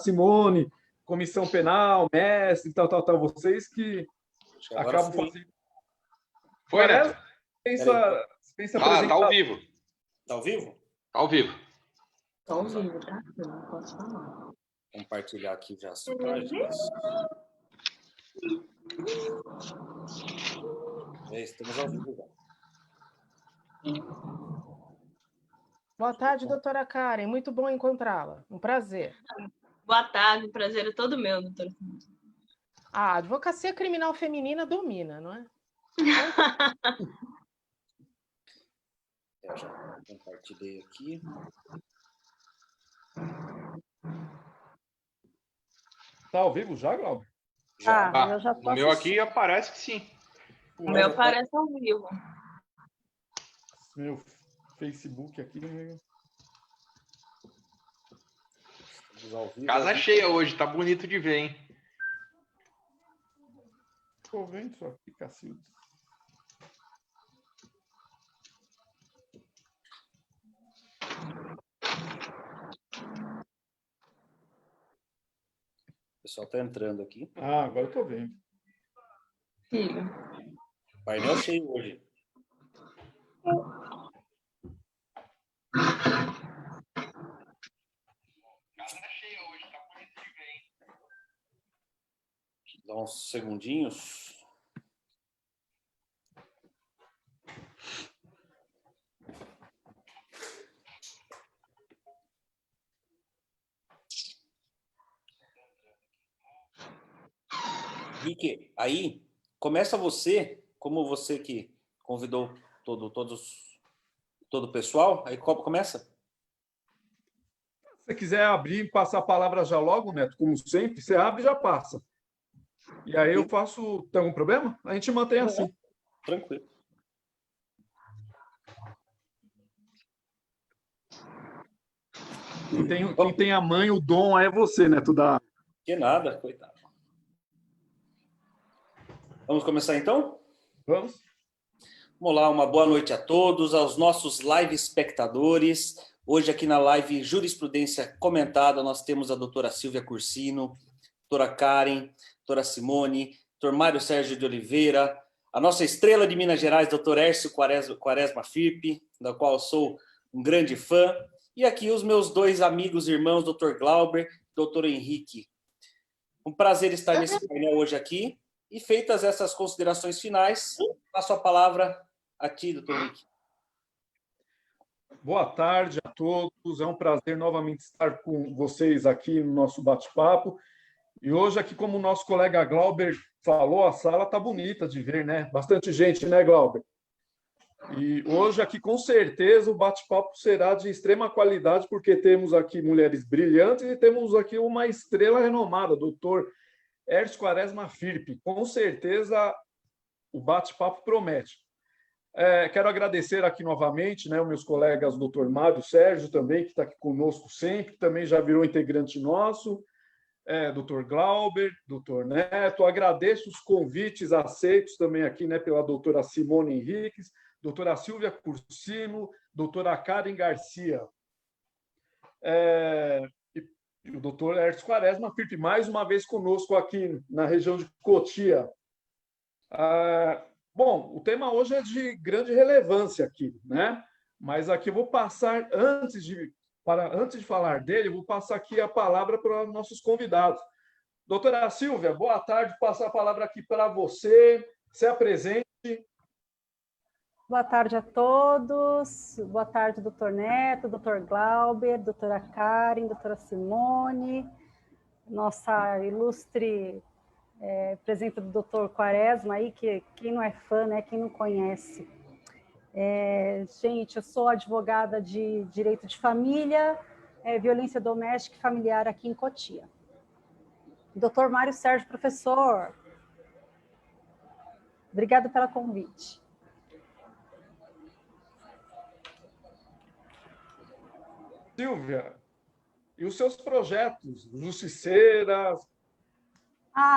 Simone, comissão penal, mestre, tal, vocês que acabam fazendo. Foi, Parece, Neto? dispensa Tá ao vivo. Tá ao vivo? Tá ao vivo. Tá ao vivo, tá? Eu não posso falar. Compartilhar aqui já as páginas. Estamos ao vivo já. Boa tarde, doutora Karen. Muito bom encontrá-la. Um prazer. Boa tarde, o prazer é todo meu, doutora. A advocacia criminal feminina domina, não é? Eu já compartilhei aqui. Tá ao vivo já, Glauber? Já. Eu já tô O meu aqui aparece que sim. O meu parece ao vivo. Meu Facebook aqui. Ao vivo, Casa cheia hoje, tá bonito de ver, hein? Tô vendo isso aqui, Cacildo. O pessoal tá entrando aqui. Agora eu tô vendo. Filho. Painel cheio hoje. Casa cheia hoje, tá bonito de ver, hein? Dá uns segundinhos. Rick, aí começa você, como você que convidou todo o pessoal, aí começa. Se você quiser abrir e passar a palavra já logo, Neto, como sempre, você abre e já passa. E aí eu faço... Tem algum problema? A gente mantém assim. Tranquilo. Quem tem a mãe, o dom é você, Neto. Que nada, coitado. Vamos começar então? Vamos? Vamos lá, uma boa noite a todos, aos nossos live espectadores. Hoje aqui na live Jurisprudência Comentada, nós temos a doutora Silvia Cursino, doutora Karen, doutora Simone, doutor Mário Sérgio de Oliveira, a nossa estrela de Minas Gerais, doutor Hércio Quaresma Firpe, da qual eu sou um grande fã, e aqui os meus dois amigos e irmãos, doutor Glauber, doutor Henrique. Um prazer estar nesse painel hoje aqui. E feitas essas considerações finais, passo a palavra a ti, doutor Henrique. Boa tarde a todos. É um prazer novamente estar com vocês aqui no nosso bate-papo. E hoje aqui, como o nosso colega Glauber falou, a sala está bonita de ver, né? Bastante gente, né, Glauber? E hoje aqui, com certeza, o bate-papo será de extrema qualidade, porque temos aqui mulheres brilhantes e temos aqui uma estrela renomada, doutor Hércio Quaresma Firpe. Com certeza, o bate-papo promete. Quero agradecer aqui novamente, né, os meus colegas, doutor Mário Sérgio, também, que está aqui conosco sempre, também já virou integrante nosso, doutor Glauber, doutor Neto. Agradeço os convites aceitos também aqui, né, pela doutora Simone Henriques, doutora Silvia Cursino, doutora Karen Garcia. E o doutor Hércio Quaresma Firpe, mais uma vez conosco aqui na região de Cotia. Bom, o tema hoje é de grande relevância aqui, né? Mas aqui eu vou passar, antes de falar dele, eu vou passar aqui a palavra para os nossos convidados. Doutora Silvia, boa tarde, vou passar a palavra aqui para você, se apresente. Boa tarde a todos. Boa tarde, doutor Neto, doutor Glauber, doutora Karen, doutora Simone, nossa ilustre presença do doutor Quaresma aí, que quem não é fã, né, quem não conhece. Gente, eu sou advogada de direito de família, violência doméstica e familiar aqui em Cotia. Doutor Mário Sérgio, professor, obrigada pelo convite. Silvia, e os seus projetos, Justiceira?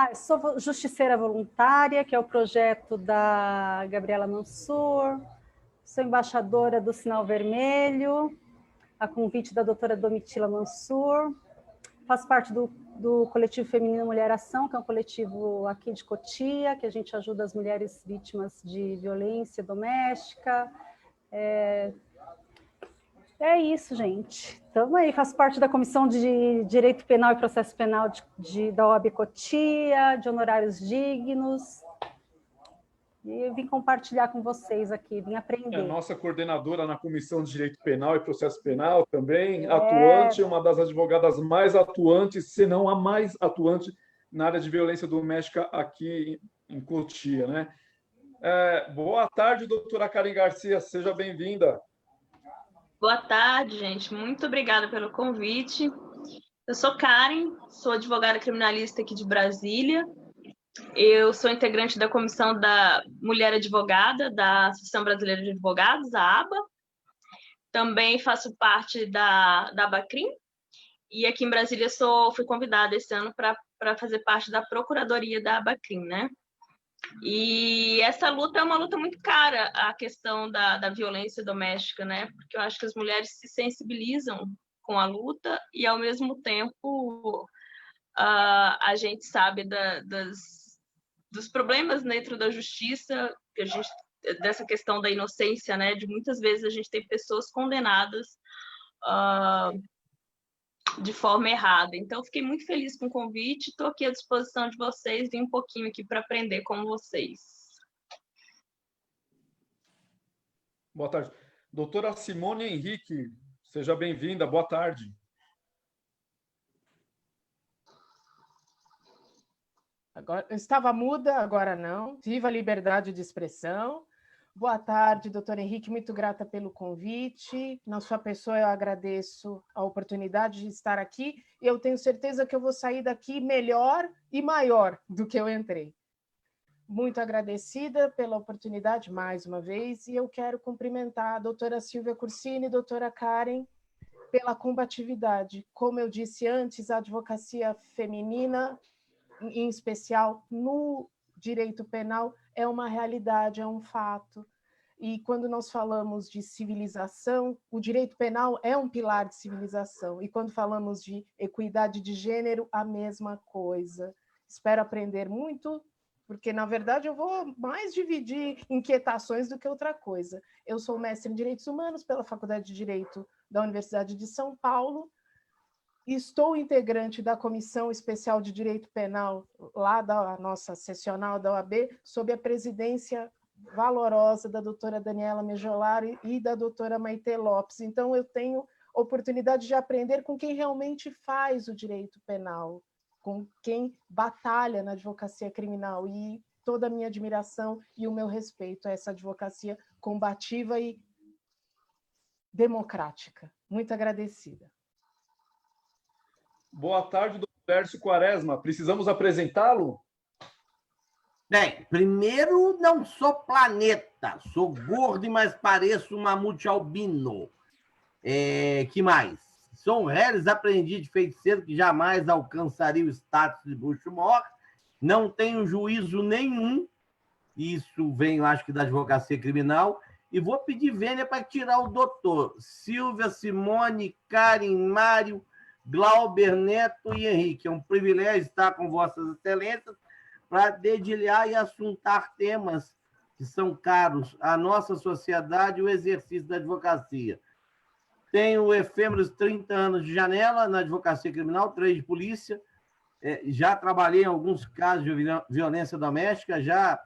Eu sou justiceira voluntária, que é o projeto da Gabriela Mansur, sou embaixadora do Sinal Vermelho, a convite da doutora Domitila Mansur, faço parte do coletivo Feminina Mulher Ação, que é um coletivo aqui de Cotia, que a gente ajuda as mulheres vítimas de violência doméstica. É isso, gente. Estamos aí, faço parte da Comissão de Direito Penal e Processo Penal da OAB Cotia, de Honorários Dignos. E eu vim compartilhar com vocês aqui, vim aprender. É a nossa coordenadora na Comissão de Direito Penal e Processo Penal também, atuante, uma das advogadas mais atuantes, se não a mais atuante na área de violência doméstica aqui em Cotia, né? Boa tarde, doutora Karen Garcia, seja bem-vinda. Boa tarde, gente. Muito obrigada pelo convite. Eu sou Karen, sou advogada criminalista aqui de Brasília. Eu sou integrante da Comissão da Mulher Advogada da Associação Brasileira de Advogados, a ABA. Também faço parte da ABACRIM. E aqui em Brasília fui convidada esse ano para fazer parte da Procuradoria da ABACRIM, né? E essa luta é uma luta muito cara, a questão da violência doméstica, né? Porque eu acho que as mulheres se sensibilizam com a luta e, ao mesmo tempo, a gente sabe dos problemas dentro da justiça, dessa questão da inocência, né? De muitas vezes a gente tem pessoas condenadas de forma errada. Então, fiquei muito feliz com o convite, estou aqui à disposição de vocês, vim um pouquinho aqui para aprender com vocês. Boa tarde. Doutora Simone Henrique, seja bem-vinda, boa tarde. Agora, eu estava muda, agora não. Viva a liberdade de expressão. Boa tarde, doutor Henrique, muito grata pelo convite. Na sua pessoa, eu agradeço a oportunidade de estar aqui e eu tenho certeza que eu vou sair daqui melhor e maior do que eu entrei. Muito agradecida pela oportunidade, mais uma vez, e eu quero cumprimentar a doutora Silvia Cursini e a doutora Karen pela combatividade. Como eu disse antes, a advocacia feminina, em especial no direito penal, é uma realidade, é um fato. E quando nós falamos de civilização, o direito penal é um pilar de civilização. E quando falamos de equidade de gênero, a mesma coisa. Espero aprender muito, porque, na verdade, eu vou mais dividir inquietações do que outra coisa. Eu sou mestre em Direitos Humanos pela Faculdade de Direito da Universidade de São Paulo. Estou integrante da Comissão Especial de Direito Penal, lá da nossa seccional da OAB, sob a presidência valorosa da doutora Daniela Mejolari e da doutora Maite Lopes. Então, eu tenho oportunidade de aprender com quem realmente faz o direito penal, com quem batalha na advocacia criminal, e toda a minha admiração e o meu respeito a essa advocacia combativa e democrática. Muito agradecida. Boa tarde, doutor Lércio Quaresma. Precisamos apresentá-lo? Bem, primeiro, não sou planeta. Sou gordo, mas pareço um mamute albino. Que mais? Sou um reles aprendiz de feiticeiro que jamais alcançaria o status de bruxo-mor. Não tenho juízo nenhum. Isso vem, eu acho que, da advocacia criminal. E vou pedir vênia para tirar o doutor. Silvia, Simone, Karen, Mário, Glauber, Neto e Henrique. É um privilégio estar com vossas excelências para dedilhar e assuntar temas que são caros à nossa sociedade e o exercício da advocacia. Tenho efêmeros 30 anos de janela na advocacia criminal, 3 de polícia. Já trabalhei em alguns casos de violência doméstica, já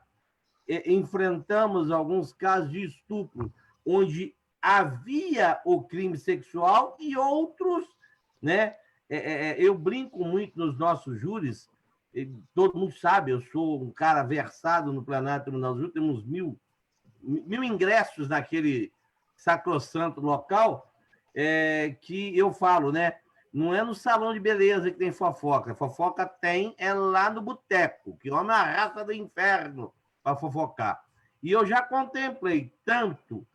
enfrentamos alguns casos de estupro, onde havia o crime sexual e outros, né? Eu brinco muito nos nossos júris, todo mundo sabe, eu sou um cara versado no plenário do Tribunal do Júri, temos mil ingressos naquele sacrossanto local, que eu falo, né? Não é no salão de beleza que tem fofoca. Fofoca tem lá no boteco, que homem é a raça do inferno para fofocar. E eu já contemplei tanto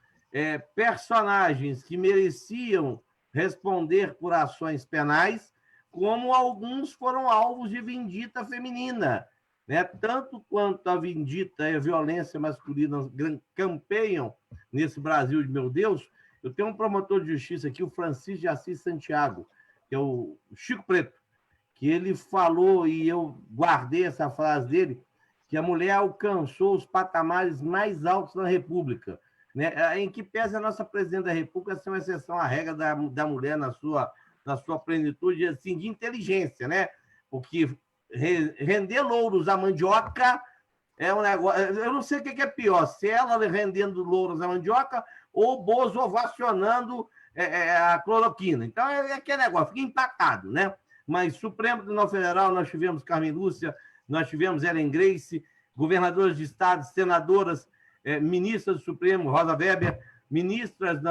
personagens que mereciam responder por ações penais, como alguns foram alvos de vindita feminina, né? Tanto quanto a vindita e a violência masculina campeiam nesse Brasil de meu Deus. Eu tenho um promotor de justiça aqui, o Francisco de Assis Santiago, que é o Chico Preto. que ele falou, e eu guardei essa frase dele, que a mulher alcançou os patamares mais altos da República, né? Em que pese a nossa presidente da República ser uma exceção à regra da mulher na sua plenitude assim, de inteligência, né? Porque render louros à mandioca é um negócio... Eu não sei o que é pior, se ela rendendo louros à mandioca ou o Bozo ovacionando a cloroquina. Então, é aquele negócio, fica empatado, né? Mas Supremo Tribunal Federal, nós tivemos Carmen Lúcia, nós tivemos Ellen Grace, governadoras de estados, senadoras, ministras do Supremo, Rosa Weber, ministras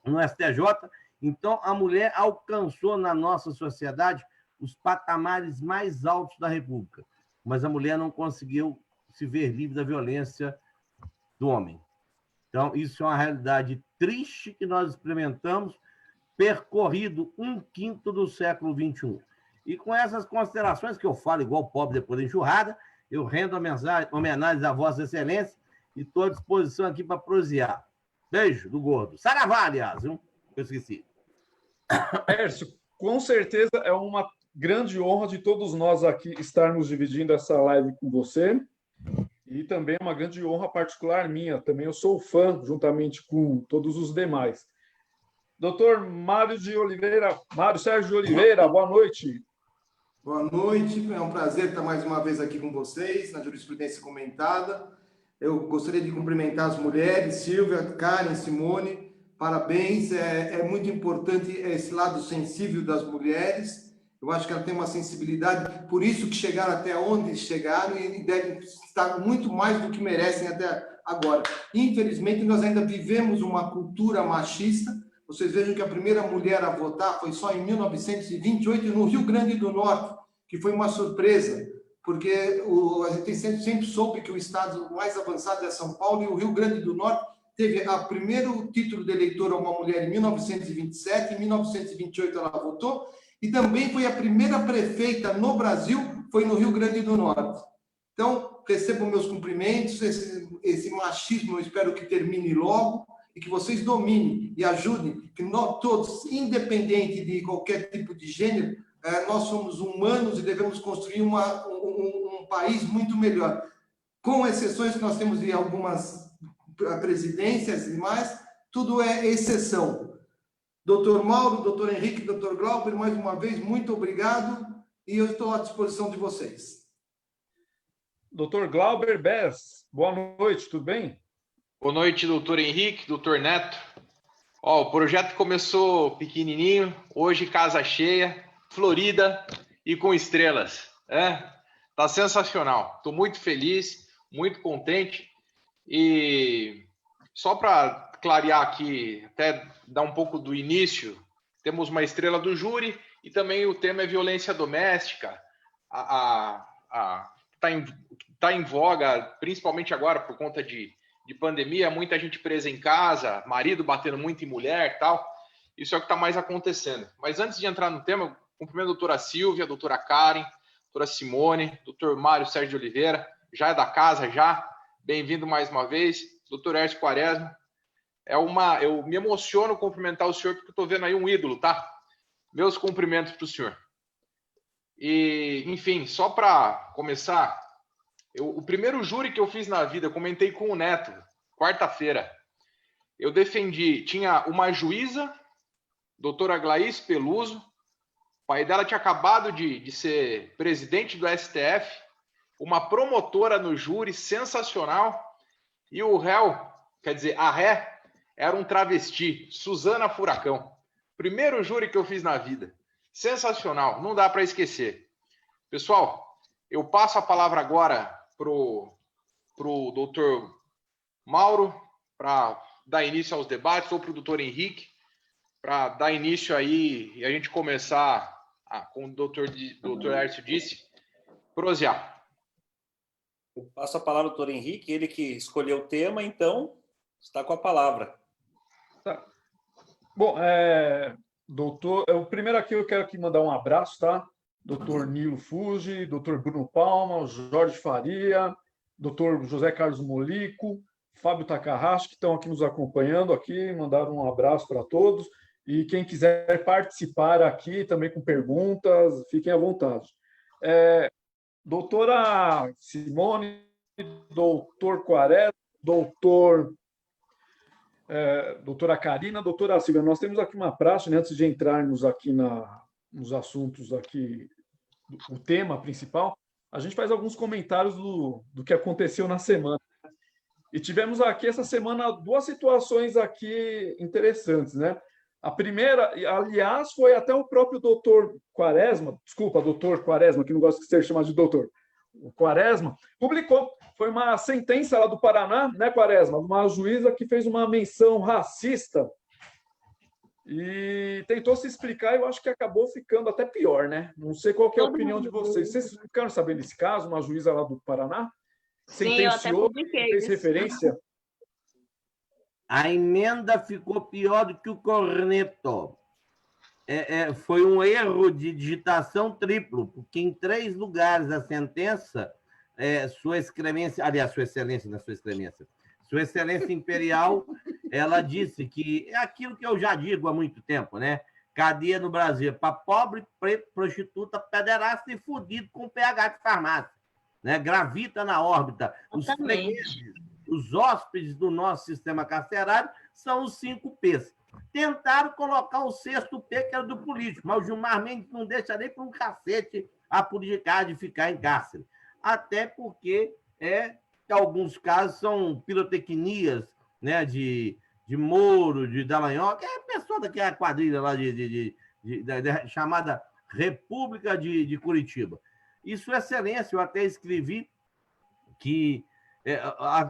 no STJ. Então, a mulher alcançou na nossa sociedade os patamares mais altos da República, mas a mulher não conseguiu se ver livre da violência do homem. Então, isso é uma realidade triste que nós experimentamos, percorrido 1/5 do século XXI. E com essas considerações, que eu falo igual pobre depois da enxurrada, eu rendo homenagem à Vossa Excelência e estou à disposição aqui para prosear. Beijo do gordo. Saravá, aliás, viu? Eu esqueci. Pércio, com certeza é uma grande honra de todos nós aqui estarmos dividindo essa live com você. E também é uma grande honra particular minha. Também eu sou fã, juntamente com todos os demais. Doutor Mário Sérgio de Oliveira, boa noite. Boa noite, é um prazer estar mais uma vez aqui com vocês, na Jurisprudência Comentada. Eu gostaria de cumprimentar as mulheres, Silvia, Karen, Simone, parabéns, é muito importante esse lado sensível das mulheres, eu acho que ela tem uma sensibilidade, por isso que chegaram até onde chegaram e devem estar muito mais do que merecem até agora. Infelizmente, nós ainda vivemos uma cultura machista. Vocês vejam que a primeira mulher a votar foi só em 1928, no Rio Grande do Norte, que foi uma surpresa, porque a gente sempre soube que o estado mais avançado é São Paulo, e o Rio Grande do Norte teve o primeiro título de eleitor a uma mulher em 1927, em 1928 ela votou, e também foi a primeira prefeita no Brasil, foi no Rio Grande do Norte. Então, recebam meus cumprimentos, esse machismo eu espero que termine logo, e que vocês dominem e ajudem, que nós todos, independente de qualquer tipo de gênero, nós somos humanos e devemos construir um país muito melhor. Com exceções que nós temos de algumas presidências e mais, tudo é exceção. Doutor Mauro, doutor Henrique, doutor Glauber, mais uma vez, muito obrigado e eu estou à disposição de vocês. Doutor Glauber Bess, boa noite, tudo bem? Boa noite, doutor Henrique, doutor Neto. Ó, o projeto começou pequenininho, hoje casa cheia, florida e com estrelas. Tá sensacional. Estou muito feliz, muito contente. E só para clarear aqui, até dar um pouco do início, temos uma estrela do júri e também o tema é violência doméstica. Tá em voga, principalmente agora por conta de pandemia, muita gente presa em casa, marido batendo muito em mulher e tal. Isso é o que está mais acontecendo. Mas antes de entrar no tema, eu cumprimento a doutora Silvia, a doutora Karen, a doutora Simone, doutor Mário Sérgio de Oliveira, já é da casa, já. Bem-vindo mais uma vez. Doutor Hércio Quaresma. Eu me emociono cumprimentar o senhor, porque eu estou vendo aí um ídolo, tá? Meus cumprimentos para o senhor. E, enfim, só para começar... o primeiro júri que eu fiz na vida, eu comentei com o Neto, quarta-feira. Eu defendi, tinha uma juíza, doutora Glaís Peluso, o pai dela tinha acabado de ser presidente do STF, uma promotora no júri, sensacional, e o réu, quer dizer, a ré, era um travesti, Suzana Furacão. Primeiro júri que eu fiz na vida. Sensacional, não dá para esquecer. Pessoal, eu passo a palavra agora pro doutor Mauro, para dar início aos debates, ou para o doutor Henrique, para dar início aí e a gente começar, como o doutor Hércio disse, prosear. Eu passo a palavra ao doutor Henrique, ele que escolheu o tema, então está com a palavra. Tá. Bom, doutor, primeiro aqui eu quero aqui mandar um abraço, tá? Doutor Nilo Fuji, doutor Bruno Palma, Jorge Faria, doutor José Carlos Molico, Fábio Takahashi, que estão aqui nos acompanhando aqui, mandaram um abraço para todos. E quem quiser participar aqui também com perguntas, fiquem à vontade. Doutora Simone, doutor Quaresma, doutora Karina, doutora Silvia, nós temos aqui uma praxe, né, antes de entrarmos aqui nos assuntos aqui, o tema principal, a gente faz alguns comentários do que aconteceu na semana. E tivemos aqui essa semana duas situações aqui interessantes, né? A primeira, aliás, foi até o próprio doutor Quaresma, desculpa, doutor Quaresma, que não gosta de ser chamado de doutor, o Quaresma, publicou, foi uma sentença lá do Paraná, né, Quaresma? Uma juíza que fez uma menção racista e tentou se explicar, e eu acho que acabou ficando até pior, né? Não sei qual que é a opinião de vocês. Vocês ficaram sabendo desse caso, uma juíza lá do Paraná? Sim, eu até publiquei fez isso. referência. A emenda ficou pior do que o corneto. Foi um erro de digitação triplo, porque em 3 lugares a sentença, Sua Excelência, aliás, Sua Excelência, não é Sua Excelência, Sua Excelência Imperial, ela disse que é aquilo que eu já digo há muito tempo, né? Cadeia no Brasil para pobre, preto, prostituta, pederasta e fudido com PH de farmácia, né? Gravita na órbita. Os fregueses, os hóspedes do nosso sistema carcerário são os 5 P's. Tentaram colocar o 6º P, que era do político, mas o Gilmar Mendes não deixa nem para um cacete a política de ficar em cárcere. Até porque, em alguns casos, são pirotecnias, né, de Moro, de Dallagnol, que é a pessoa daquela quadrilha lá chamada República de Curitiba. E, Sua Excelência, eu até escrevi que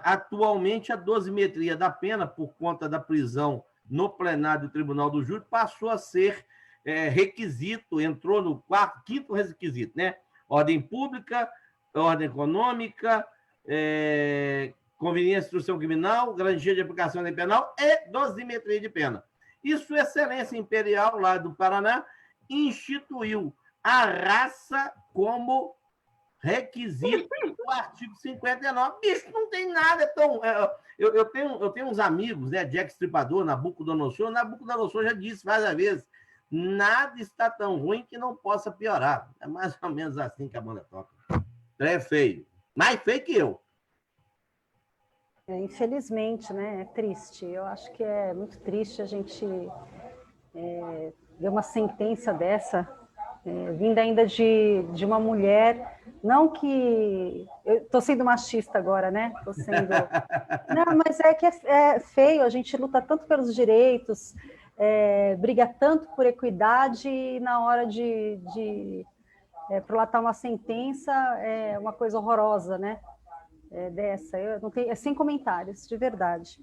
atualmente a dosimetria da pena, por conta da prisão no plenário do Tribunal do Júri, passou a ser requisito, entrou no 5º requisito, né? Ordem pública, ordem econômica, conveniência de instrução criminal, garantia de aplicação da lei penal e dosimetria de pena. E Sua Excelência Imperial, lá do Paraná, instituiu a raça como requisito do artigo 59. Bicho, não tem nada tão... Eu tenho uns amigos, né? Jack Stripador, Nabucodonosor. Nabucodonosor já disse várias vezes, nada está tão ruim que não possa piorar. É mais ou menos assim que a banda toca. É feio. Mais feio que eu. Infelizmente, né? É triste. Eu acho que é muito triste a gente ver uma sentença dessa, vinda ainda de uma mulher, não que... Eu estou sendo machista agora, né? Tô sendo... Não, mas é que é feio, a gente luta tanto pelos direitos, briga tanto por equidade, e na hora de prolatar uma sentença, é uma coisa horrorosa, né? Dessa, eu não tenho, sem comentários, de verdade.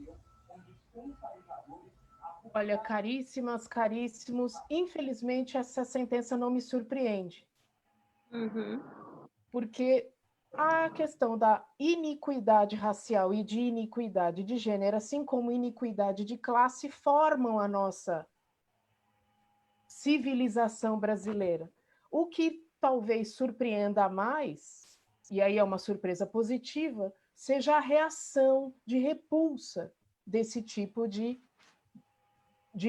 Olha, caríssimas, caríssimos, infelizmente essa sentença não me surpreende. Porque a questão da iniquidade racial e de iniquidade de gênero, assim como iniquidade de classe, formam a nossa civilização brasileira. O que talvez surpreenda mais, e aí é uma surpresa positiva, seja a reação de repulsa desse tipo de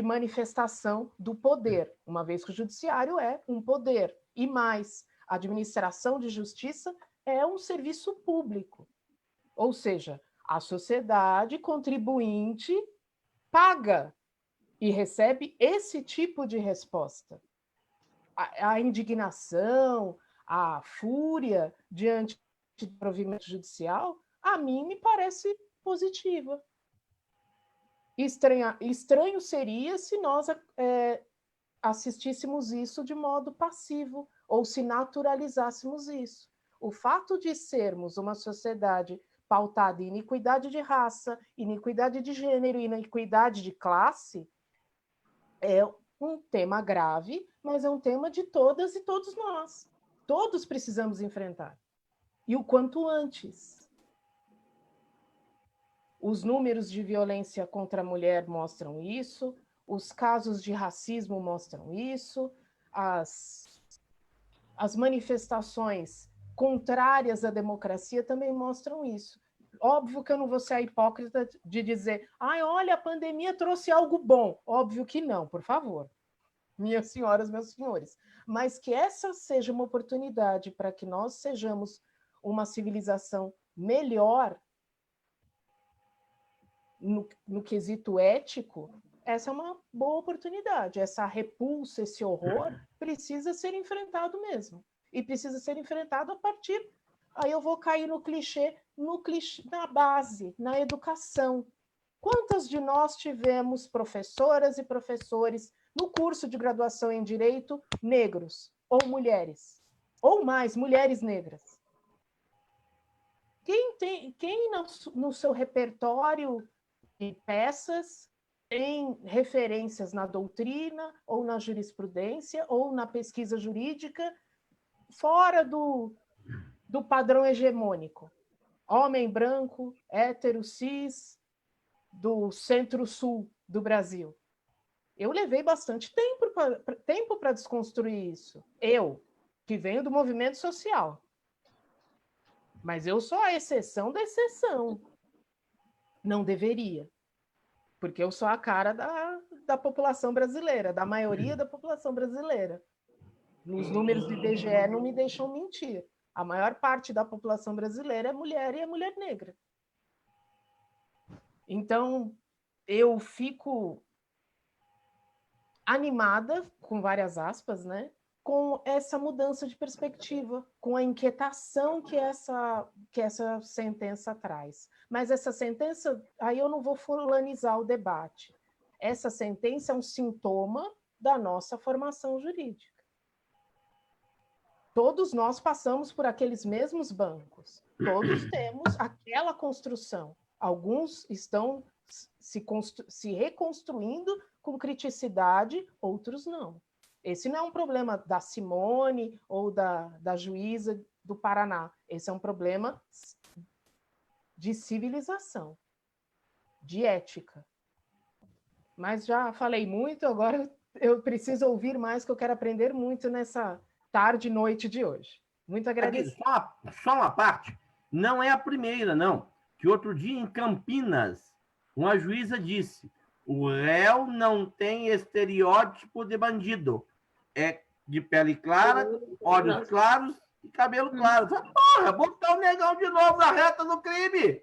manifestação do poder, uma vez que o judiciário é um poder. E mais, a administração de justiça é um serviço público. Ou seja, a sociedade contribuinte paga e recebe esse tipo de resposta. A indignação, a fúria diante do provimento judicial, a mim me parece positiva. Estranho seria se nós assistíssemos isso de modo passivo, ou se naturalizássemos isso. O fato de sermos uma sociedade pautada em iniquidade de raça, iniquidade de gênero e iniquidade de classe é um tema grave, mas é um tema de todas e todos nós. Todos precisamos enfrentar. E o quanto antes. Os números de violência contra a mulher mostram isso, os casos de racismo mostram isso, as manifestações contrárias à democracia também mostram isso. Óbvio que eu não vou ser a hipócrita de dizer, ai, olha, a pandemia trouxe algo bom. Óbvio que não, por favor. Minhas senhoras, meus senhores. Mas que essa seja uma oportunidade para que nós sejamos uma civilização melhor no quesito ético, essa é uma boa oportunidade. Essa repulsa, esse horror, precisa ser enfrentado mesmo. E precisa ser enfrentado a partir... Aí eu vou cair no clichê, na base, na educação. Quantas de nós tivemos professoras e professores no curso de graduação em Direito negros ou mulheres? Ou mais, mulheres negras? Quem no seu repertório de peças tem referências na doutrina, ou na jurisprudência, ou na pesquisa jurídica, fora do padrão hegemônico? Homem branco, hétero, cis, do centro-sul do Brasil. Eu levei bastante tempo para desconstruir isso. Eu, que venho do movimento social. Mas eu sou a exceção da exceção. Não deveria. Porque eu sou a cara da população brasileira, da maioria da população brasileira. Os números do IBGE não me deixam mentir. A maior parte da população brasileira é mulher e é mulher negra. Então, eu fico animada, com várias aspas, né, com essa mudança de perspectiva, com a inquietação que essa sentença traz. Mas essa sentença, aí eu não vou fulanizar o debate. Essa sentença é um sintoma da nossa formação jurídica. Todos nós passamos por aqueles mesmos bancos. Todos temos aquela construção. Alguns estão se reconstruindo com criticidade, outros não. Esse não é um problema da Simone ou da juíza do Paraná. Esse é um problema de civilização, de ética. Mas já falei muito, agora eu preciso ouvir mais, que eu quero aprender muito nessa tarde e noite de hoje. Muito agradecido. Só uma parte. Não é a primeira, não. Que outro dia, em Campinas, uma juíza disse: o réu não tem estereótipo de bandido. É de pele clara, olhos claros e cabelo claro. Porra, botar o negão de novo na reta do crime.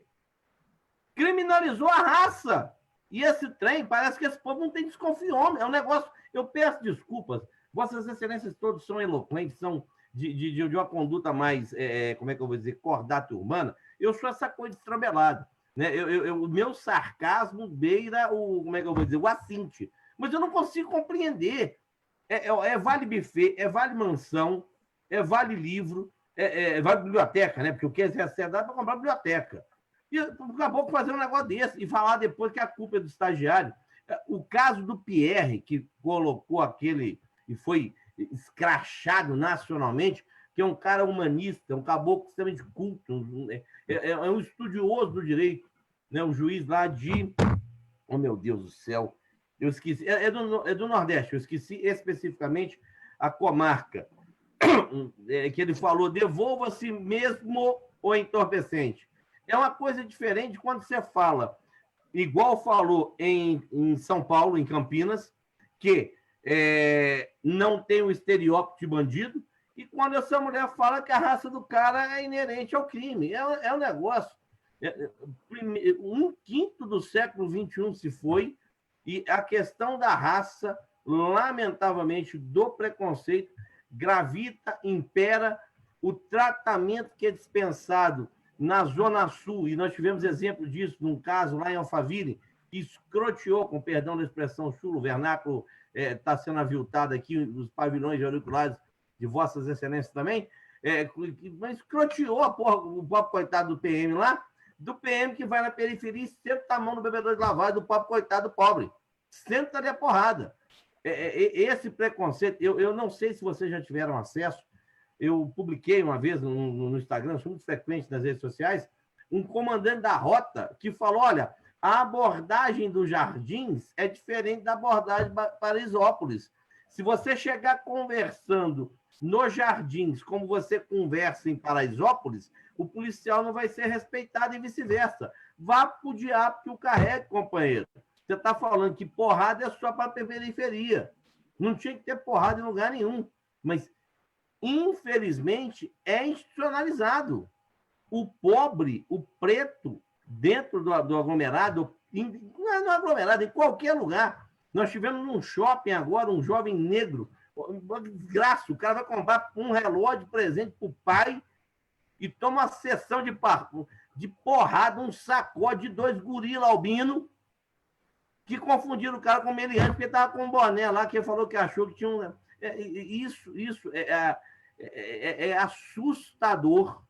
Criminalizou a raça. E esse trem, parece que esse povo não tem desconfiômetro. É um negócio... Eu peço desculpas. Vossas excelências todos são eloquentes, são de uma conduta mais, como é que eu vou dizer, cordata urbana. Eu sou essa coisa estrambelada. Né? O meu sarcasmo beira como é que eu vou dizer, o assinte. Mas eu não consigo compreender. Vale buffet, vale mansão, vale livro, vale biblioteca, né? Porque o que é dado para comprar biblioteca. E acabou de fazer um negócio desse e falar depois que a culpa é do estagiário. O caso do Pierre, que colocou aquele e foi escrachado nacionalmente, que é um cara humanista, um caboclo extremamente culto, é um estudioso do direito, né? Um juiz lá de... Oh, meu Deus do céu! Eu esqueci. É do Nordeste, eu esqueci especificamente a comarca, que ele falou: devolva-se mesmo o entorpecente. É uma coisa diferente quando você fala, igual falou em São Paulo, em Campinas, que não tem o estereótipo de bandido, e quando essa mulher fala que a raça do cara é inerente ao crime. É um negócio. 1/5 do século XXI se foi, e a questão da raça, lamentavelmente, do preconceito, gravita, impera. O tratamento que é dispensado na Zona Sul, e nós tivemos exemplo disso num caso lá em Alphaville, que escroteou, com perdão da expressão chulo, o vernáculo está sendo aviltado aqui, os pavilhões de auriculares de vossas excelências também, mas escroteou o pobre coitado do PM lá, do PM que vai na periferia e senta a mão no bebedor de lavagem do pobre coitado do pobre. Senta-lhe a porrada. Esse preconceito, eu não sei se vocês já tiveram acesso, eu publiquei uma vez no Instagram, sou muito frequente nas redes sociais, um comandante da rota que falou: olha, a abordagem dos Jardins é diferente da abordagem de Paraisópolis. Se você chegar conversando nos jardins, como você conversa em Paraisópolis, o policial não vai ser respeitado e vice-versa. Vá pro diabo que o carregue, companheiro. Você está falando que porrada é só para a periferia. Não tinha que ter porrada em lugar nenhum. Mas, infelizmente, é institucionalizado. O pobre, o preto, dentro do aglomerado, não é no aglomerado, em qualquer lugar. Nós tivemos num shopping agora, um jovem negro, uma desgraça, o cara vai comprar um relógio de presente para o pai e toma uma sessão de porrada, um sacode de 2 gorila albino que confundiram o cara com o meliante, porque estava com um boné lá, que ele falou que achou que tinha um... Isso é assustador,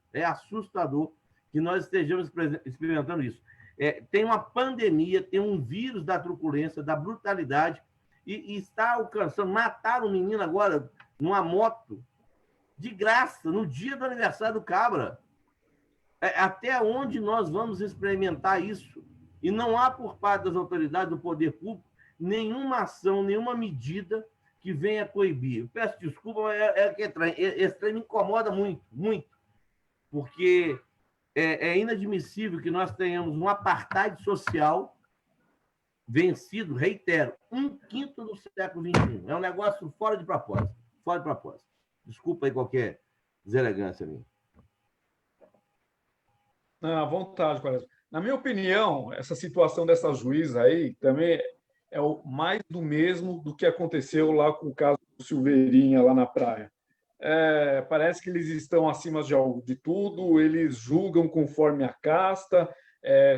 que nós estejamos experimentando isso. Tem uma pandemia, tem um vírus da truculência, da brutalidade, e está alcançando, mataram um menino agora numa moto, de graça, no dia do aniversário do cabra. Até onde nós vamos experimentar isso? E não há, por parte das autoridades do poder público, nenhuma ação, nenhuma medida que venha coibir. Eu peço desculpa, mas esse trem me incomoda muito, muito, porque é inadmissível que nós tenhamos um apartheid social vencido, reitero, 1/5 do século XXI. É um negócio fora de propósito, fora de propósito. Desculpa aí qualquer deselegância minha. À vontade, Quaresma. Na minha opinião, essa situação dessa juíza aí também é o mais do mesmo do que aconteceu lá com o caso do Silveirinha, lá na praia. Parece que eles estão acima de tudo, eles julgam conforme a casta,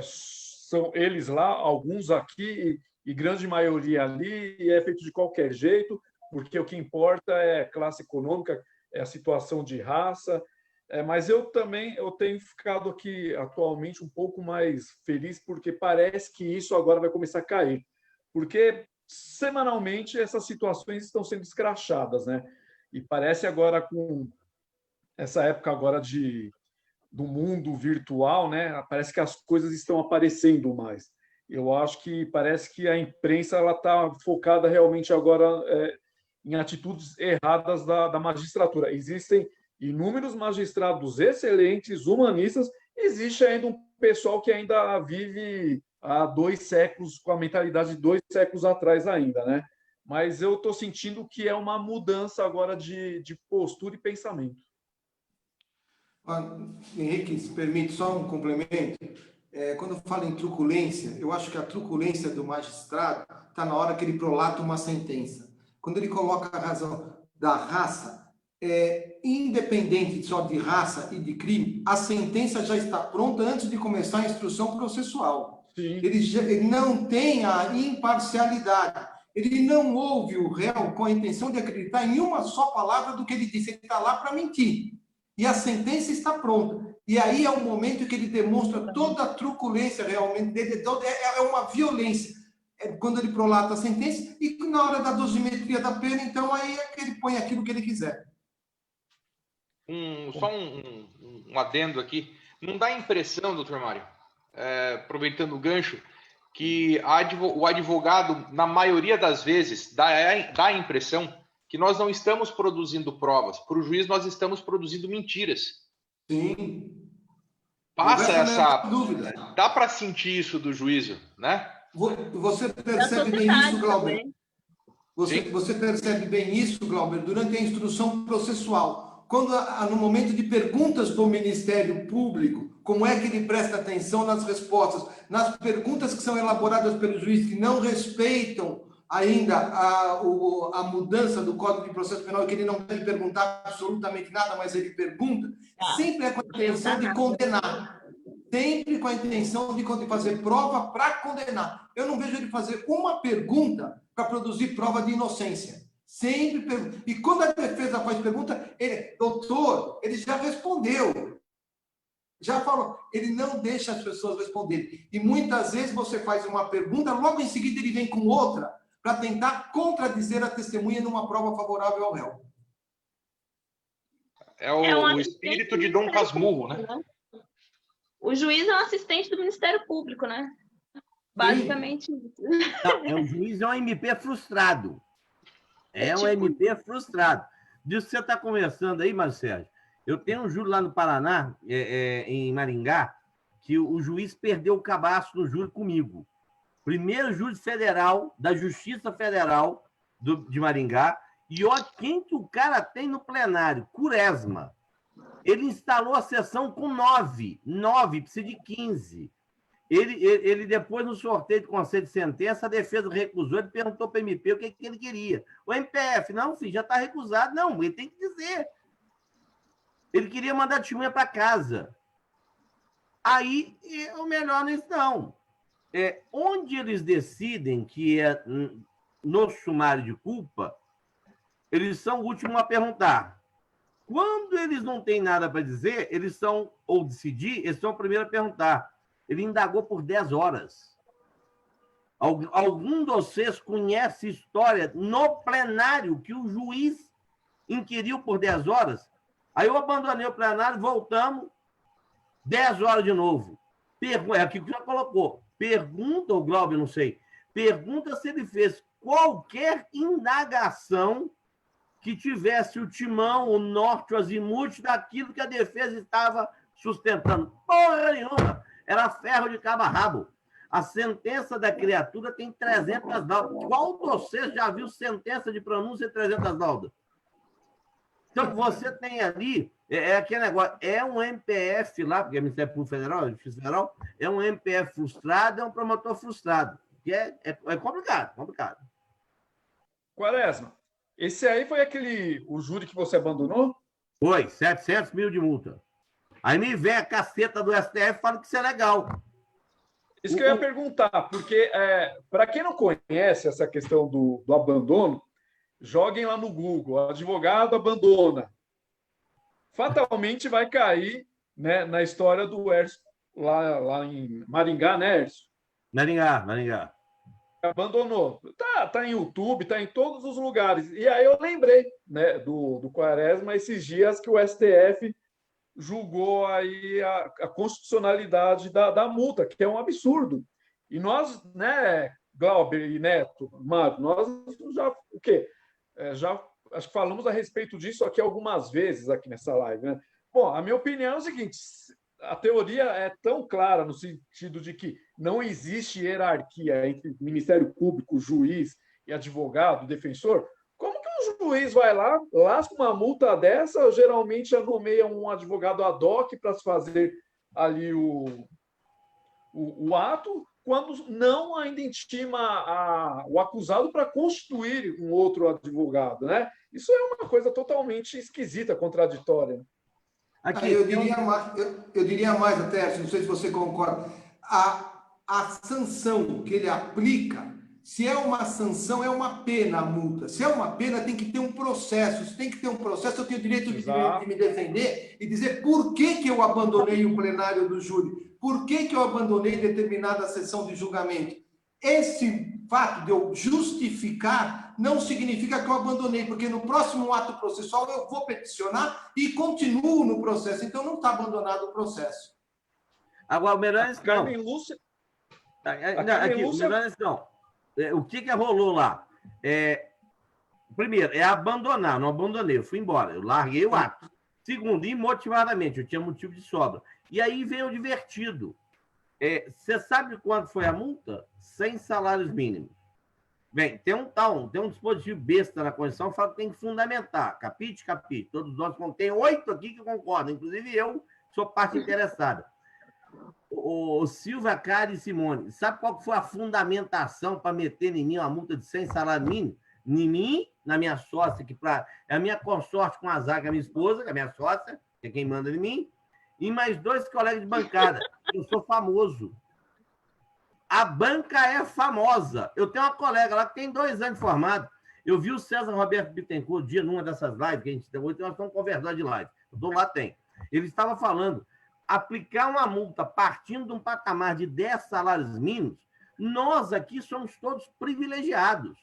são eles lá, alguns aqui e grande maioria ali, e é feito de qualquer jeito, porque o que importa é classe econômica, é a situação de raça. Mas eu tenho ficado aqui atualmente um pouco mais feliz, porque parece que isso agora vai começar a cair. Porque semanalmente essas situações estão sendo escrachadas, né? E parece agora, com essa época agora do mundo virtual, né? Parece que as coisas estão aparecendo mais. Eu acho que parece que a imprensa ela está focada realmente agora em atitudes erradas da magistratura. Existem inúmeros magistrados excelentes, humanistas, existe ainda um pessoal que ainda vive há 2 séculos, com a mentalidade de 2 séculos atrás ainda, né? Mas eu estou sentindo que é uma mudança agora de postura e pensamento. Henrique, se permite só um complemento? Quando eu falo em truculência, eu acho que a truculência do magistrado está na hora que ele prolata uma sentença. Quando ele coloca a razão da raça, independente só de raça e de crime, a sentença já está pronta antes de começar a instrução processual. Ele não tem a imparcialidade. Ele não ouve o réu com a intenção de acreditar em uma só palavra do que ele disse. Ele está lá para mentir. E a sentença está pronta. E aí é o momento que ele demonstra toda a truculência realmente dele. É uma violência. Quando ele prolata a sentença e na hora da dosimetria da pena, então aí é que ele põe aquilo que ele quiser. Só um adendo aqui. Não dá a impressão, doutor Mário, aproveitando o gancho, que o advogado, na maioria das vezes, dá a impressão que nós não estamos produzindo provas. Para o juiz, nós estamos produzindo mentiras. Sim. Passa essa... Dúvida. Dá para sentir isso do juízo, né? Você percebe bem isso, Glauber? Você percebe bem isso, Glauber, durante a instrução processual. Quando, no momento de perguntas do Ministério Público, como é que ele presta atenção nas respostas, nas perguntas que são elaboradas pelo juiz, que não respeitam ainda a mudança do Código de Processo Penal, que ele não deve perguntar absolutamente nada, mas ele pergunta, sempre é com a intenção de condenar. Sempre com a intenção de fazer prova para condenar. Eu não vejo ele fazer uma pergunta para produzir prova de inocência. Sempre pergunta. E quando a defesa faz pergunta, doutor, ele já respondeu. Já falou. Ele não deixa as pessoas responderem. E muitas vezes você faz uma pergunta, logo em seguida ele vem com outra, para tentar contradizer a testemunha numa prova favorável ao réu. É o espírito de Dom Casmurro, né? O juiz é um assistente do Ministério Público, né? Basicamente isso. Não, o juiz é um MP frustrado. É um MP frustrado. Disso que você está conversando aí, Mário Sérgio. Eu tenho um júri lá no Paraná, em Maringá, que o juiz perdeu o cabaço no júri comigo. Primeiro júri federal, da Justiça Federal de Maringá, e olha quem que o cara tem no plenário, Quaresma. Ele instalou a sessão com 9, precisa de 15. Ele depois, no sorteio de conselho de sentença, a defesa recusou, ele perguntou para o MP o que ele queria. O MPF, não, filho, já está recusado. Não, ele tem que dizer. Ele queria mandar a testemunha para casa. Aí, o melhor nisso não. Onde eles decidem que é no sumário de culpa, eles são o último a perguntar. Quando eles não têm nada para dizer, eles são, ou decidir, eles são o primeiro a perguntar. Ele indagou por 10 horas. Algum de vocês conhece história no plenário que o juiz inquiriu por 10 horas? Aí eu abandonei o plenário, voltamos, 10 horas de novo. É aquilo que já colocou. Pergunta, o Glauber, não sei, pergunta se ele fez qualquer indagação que tivesse o timão, o norte, o azimuth daquilo que a defesa estava sustentando. Porra nenhuma! Era ferro de cabo a rabo. A sentença da criatura tem 300 laudas. Qual de vocês já viu sentença de pronúncia de 300 laudas? Então, você tem ali, aquele negócio, é um MPF lá, porque é Ministério Público Federal, Justiça Federal, é um MPF frustrado, é um promotor frustrado. Que é complicado, complicado. Quaresma, esse aí foi o júri que você abandonou? Foi, 700 mil de multa. Aí me vem a caceta do STF e fala que isso é legal. Isso que eu ia perguntar, porque para quem não conhece essa questão do abandono, joguem lá no Google, advogado abandona. Fatalmente vai cair, né, na história do Hércio, lá em Maringá, né, Hércio? Maringá. Abandonou. Tá em YouTube, tá em todos os lugares. E aí eu lembrei, né, do Quaresma esses dias que o STF julgou aí a constitucionalidade da multa, que é um absurdo. E nós, né, Glauber e Neto, Mário, nós já já acho que falamos a respeito disso aqui algumas vezes aqui nessa live, né? Bom, a minha opinião é o seguinte: a teoria é tão clara no sentido de que não existe hierarquia entre Ministério Público, juiz e advogado, defensor. Como que um juiz vai lá, lasca uma multa dessa, geralmente já nomeia um advogado ad hoc para se fazer ali o ato, quando não ainda intima o acusado para constituir um outro advogado, né? Isso é uma coisa totalmente esquisita, contraditória. Aqui, eu diria mais até, não sei se você concorda, a sanção que ele aplica, se é uma sanção, é uma pena a multa. Se é uma pena, tem que ter um processo. Se tem que ter um processo, eu tenho o direito de me defender e dizer por que eu abandonei o plenário do júri, por que eu abandonei determinada sessão de julgamento. Esse fato de eu justificar não significa que eu abandonei, porque no próximo ato processual eu vou peticionar e continuo no processo. Então, não está abandonado o processo. Agora, o melhor é Carmen Lúcia... O que rolou lá? Primeiro, abandonar. Não abandonei, eu fui embora. Eu larguei o ato. Segundo, imotivadamente, eu tinha motivo de sobra. E aí veio o divertido. Você sabe quanto foi a multa? 100 salários mínimos. Bem, tem um dispositivo besta na Constituição que fala que tem que fundamentar. Capite. Todos nós tem 8 aqui que concordam, inclusive eu sou parte interessada. O Silva, Cário e Simone, sabe qual foi a fundamentação para meter em mim uma multa de 100 salários mínimos? Em mim, na minha sócia, que é a minha consorte com a Zaga, a minha esposa, que é a minha sócia, que é quem manda em mim, e mais 2 colegas de bancada. Eu sou famoso. A banca é famosa. Eu tenho uma colega lá que tem 2 anos de formado. Eu vi o César Roberto Bittencourt dia numa dessas lives que a gente tem hoje, nós estamos conversando de live. Eu estou lá, tem. Ele estava falando, aplicar uma multa partindo de um patamar de 10 salários mínimos, nós aqui somos todos privilegiados.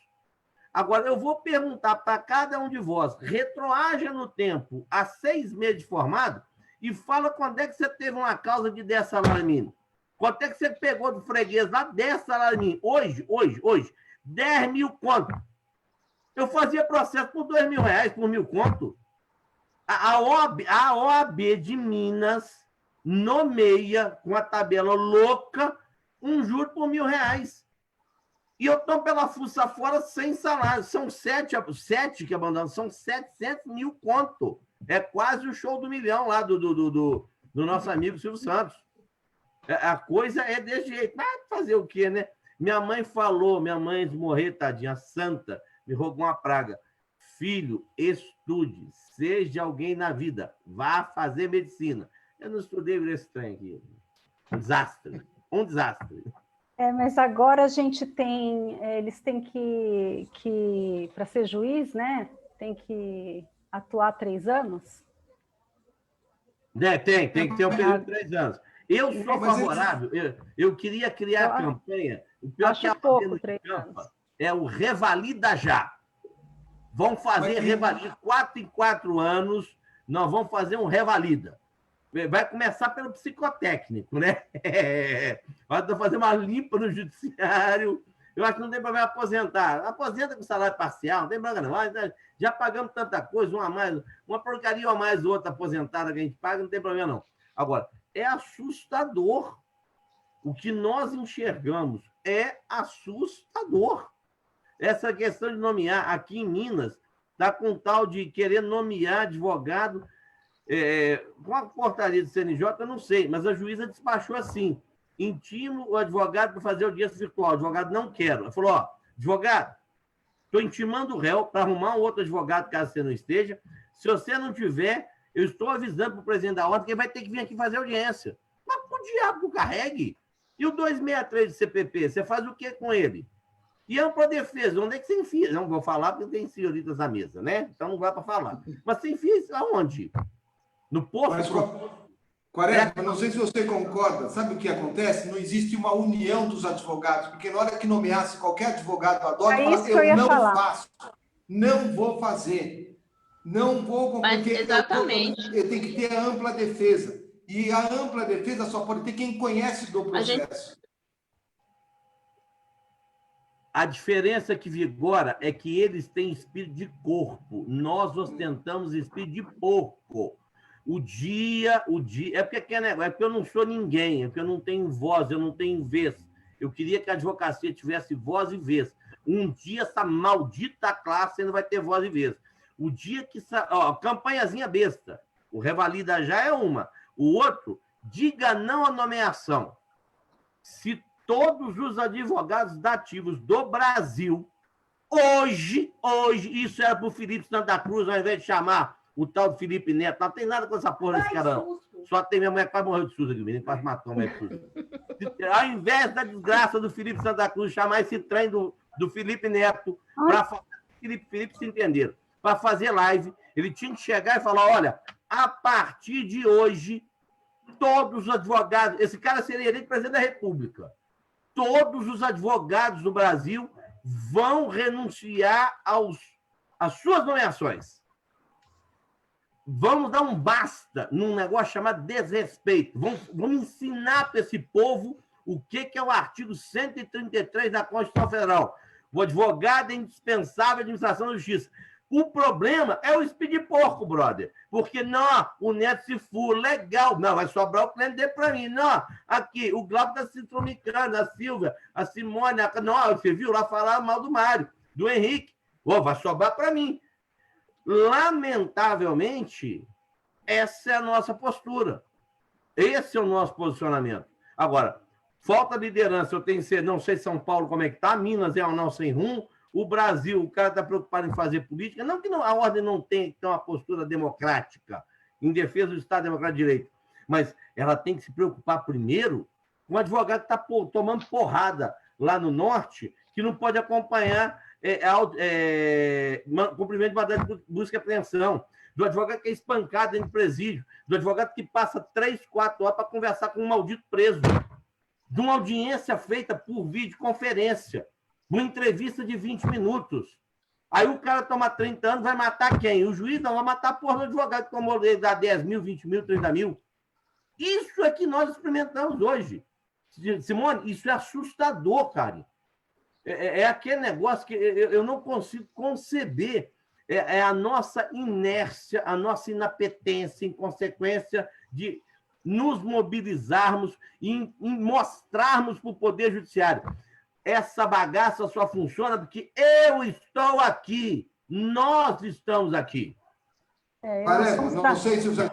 Agora, eu vou perguntar para cada um de vós, retroaja no tempo a 6 meses de formado e fala quando é que você teve uma causa de 10 salários mínimos. Quanto é que você pegou do freguês lá? 10 salários mínimos. Hoje, 10 mil quanto? Eu fazia processo por R$2.000, por 1.000 conto. A OAB de Minas nomeia, com a tabela louca, um juro por R$1.000. E eu estou pela fuça fora sem salário. São 7 que abandonam, são 700 mil conto. É quase o show do milhão lá do nosso amigo Silvio Santos. A coisa é desse jeito. Mas fazer o quê, né? Minha mãe falou, minha mãe de morrer, tadinha, santa, me rogou uma praga. Filho, estude, seja alguém na vida, vá fazer medicina. Eu não estudei esse trem aqui. Um desastre. Mas agora a gente tem, eles têm que para ser juiz, né? Tem que atuar 3 anos? Tem que ter um período de 3 anos. Eu sou favorável, eu queria criar a campanha. O pior que pouco, 3 anos. É o Revalida Já. Vão fazer revalida 4 em 4 anos, nós vamos fazer um revalida. Vai começar pelo psicotécnico, né? Vai fazer uma limpa no judiciário. Eu acho que não tem problema aposentar. Aposenta com salário parcial, não tem problema não. Já pagamos tanta coisa, uma porcaria ou mais outra aposentada que a gente paga, não tem problema não. Agora, é assustador. O que nós enxergamos é assustador. Essa questão de nomear, aqui em Minas, está com tal de querer nomear advogado. Com a portaria do CNJ, eu não sei, mas a juíza despachou assim: intimo o advogado para fazer audiência virtual. O advogado não quer. Ela falou: advogado, estou intimando o réu para arrumar um outro advogado caso você não esteja. Se você não tiver, eu estou avisando para o presidente da ordem que ele vai ter que vir aqui fazer audiência. Mas o diabo que o carregue. E o 263 de CPP, você faz o que com ele? E ampla defesa, onde é que você enfia? Não vou falar porque tem senhoritas na mesa, né? Então não vai para falar. Mas você enfia aonde? No posto? Quaresma, não sei se você concorda. Sabe o que acontece? Não existe uma união dos advogados, porque na hora que nomeasse qualquer advogado ad hoc, eu não faço. Não vou fazer. Não vou, porque eu tenho que ter a ampla defesa. E a ampla defesa só pode ter quem conhece do processo. A diferença que vigora é que eles têm espírito de corpo. Nós ostentamos espírito de porco. O dia... É porque eu não sou ninguém, é porque eu não tenho voz, eu não tenho vez. Eu queria que a advocacia tivesse voz e vez. Um dia essa maldita classe ainda vai ter voz e vez. O dia que... campanhazinha besta. O Revalida Já é uma. O outro, diga não à nomeação. Se todos os advogados dativos do Brasil, hoje, isso era para o Felipe Santa Cruz, ao invés de chamar o tal do Felipe Neto, não tem nada com essa porra desse cara, não. Só tem minha mulher que quase morreu de susto aqui, o menino quase matou a mulher de susto. Ao invés da desgraça do Felipe Santa Cruz chamar esse trem do Felipe Neto para Felipe se entenderam, para fazer live, ele tinha que chegar e falar: olha, a partir de hoje, todos os advogados, esse cara seria eleito presidente da República, todos os advogados do Brasil vão renunciar às suas nomeações. Vamos dar um basta num negócio chamado desrespeito. Vamos ensinar para esse povo o que é o artigo 133 da Constituição Federal. O advogado é indispensável à administração da justiça. O problema é o espírito de porco, brother. Porque, não, o Neto se for, legal. Não, vai sobrar o cliente dele para mim. Não, aqui, o Glauco está se tromicando, a Silvia, a Simone, não, você viu lá falar mal do Mário, do Henrique. Vai sobrar para mim. Lamentavelmente, essa é a nossa postura. Esse é o nosso posicionamento. Agora, falta liderança. Eu tenho que ser, não sei São Paulo como é que está, Minas é um não sem rumo. O Brasil, o cara está preocupado em fazer política. Não que a ordem não tenha que ter uma postura democrática, em defesa do Estado Democrático de Direito, mas ela tem que se preocupar primeiro com o advogado que está tomando porrada lá no norte, que não pode acompanhar cumprimento de mandado de busca e apreensão, do advogado que é espancado dentro do presídio, do advogado que passa 3, 4 horas para conversar com um maldito preso, de uma audiência feita por videoconferência, uma entrevista de 20 minutos. Aí o cara toma 30 anos, vai matar quem? O juiz não vai matar a porra do advogado que tomou ele dá 10 mil, 20 mil, 30 mil. Isso é que nós experimentamos hoje. Simone, isso é assustador, cara. É aquele negócio que eu não consigo conceber. É a nossa inércia, a nossa inapetência, em consequência de nos mobilizarmos e mostrarmos para o Poder Judiciário. Essa bagaça só funciona porque eu estou aqui, nós estamos aqui. Não sei se você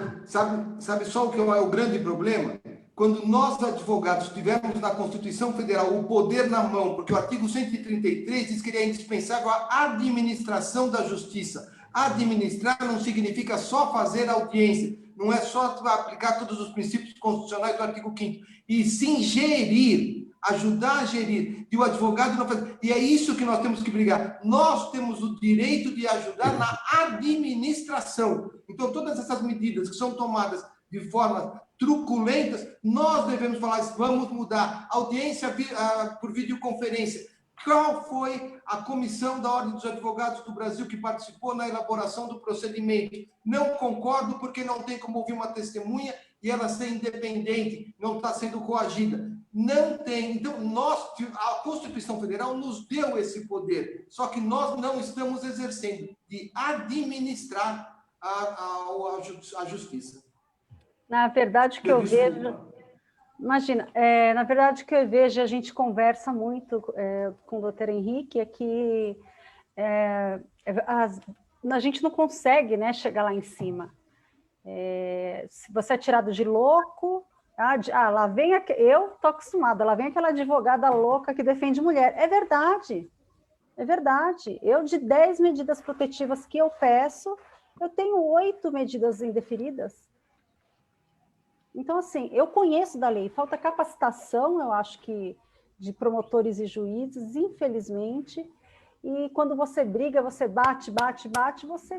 sabe só o que é o grande problema? Quando nós, advogados, tivermos na Constituição Federal o poder na mão, porque o artigo 133 diz que ele é indispensável à administração da justiça. Administrar não significa só fazer audiência, não é só aplicar todos os princípios constitucionais do artigo 5º, e sim gerir, ajudar a gerir, e o advogado não faz. E é isso que nós temos que brigar. Nós temos o direito de ajudar na administração. Então, todas essas medidas que são tomadas de forma truculentas, nós devemos falar, vamos mudar. Audiência por videoconferência. Qual foi a comissão da Ordem dos Advogados do Brasil que participou na elaboração do procedimento? Não concordo, porque não tem como ouvir uma testemunha e ela ser independente, não está sendo coagida. Não tem. Então, a Constituição Federal nos deu esse poder, só que nós não estamos exercendo de administrar a justiça. Na verdade, o que eu vejo... Imagina, na verdade, o que eu vejo, a gente conversa muito com o doutor Henrique, é que a gente não consegue, né, chegar lá em cima. Se você é tirado de louco, lá vem... Eu estou acostumada, lá vem aquela advogada louca que defende mulher. É verdade, é verdade. Eu, de 10 medidas protetivas que eu peço, eu tenho 8 medidas indeferidas. Então, assim, eu conheço da lei, falta capacitação, eu acho que, de promotores e juízes, infelizmente, e quando você briga, você bate, você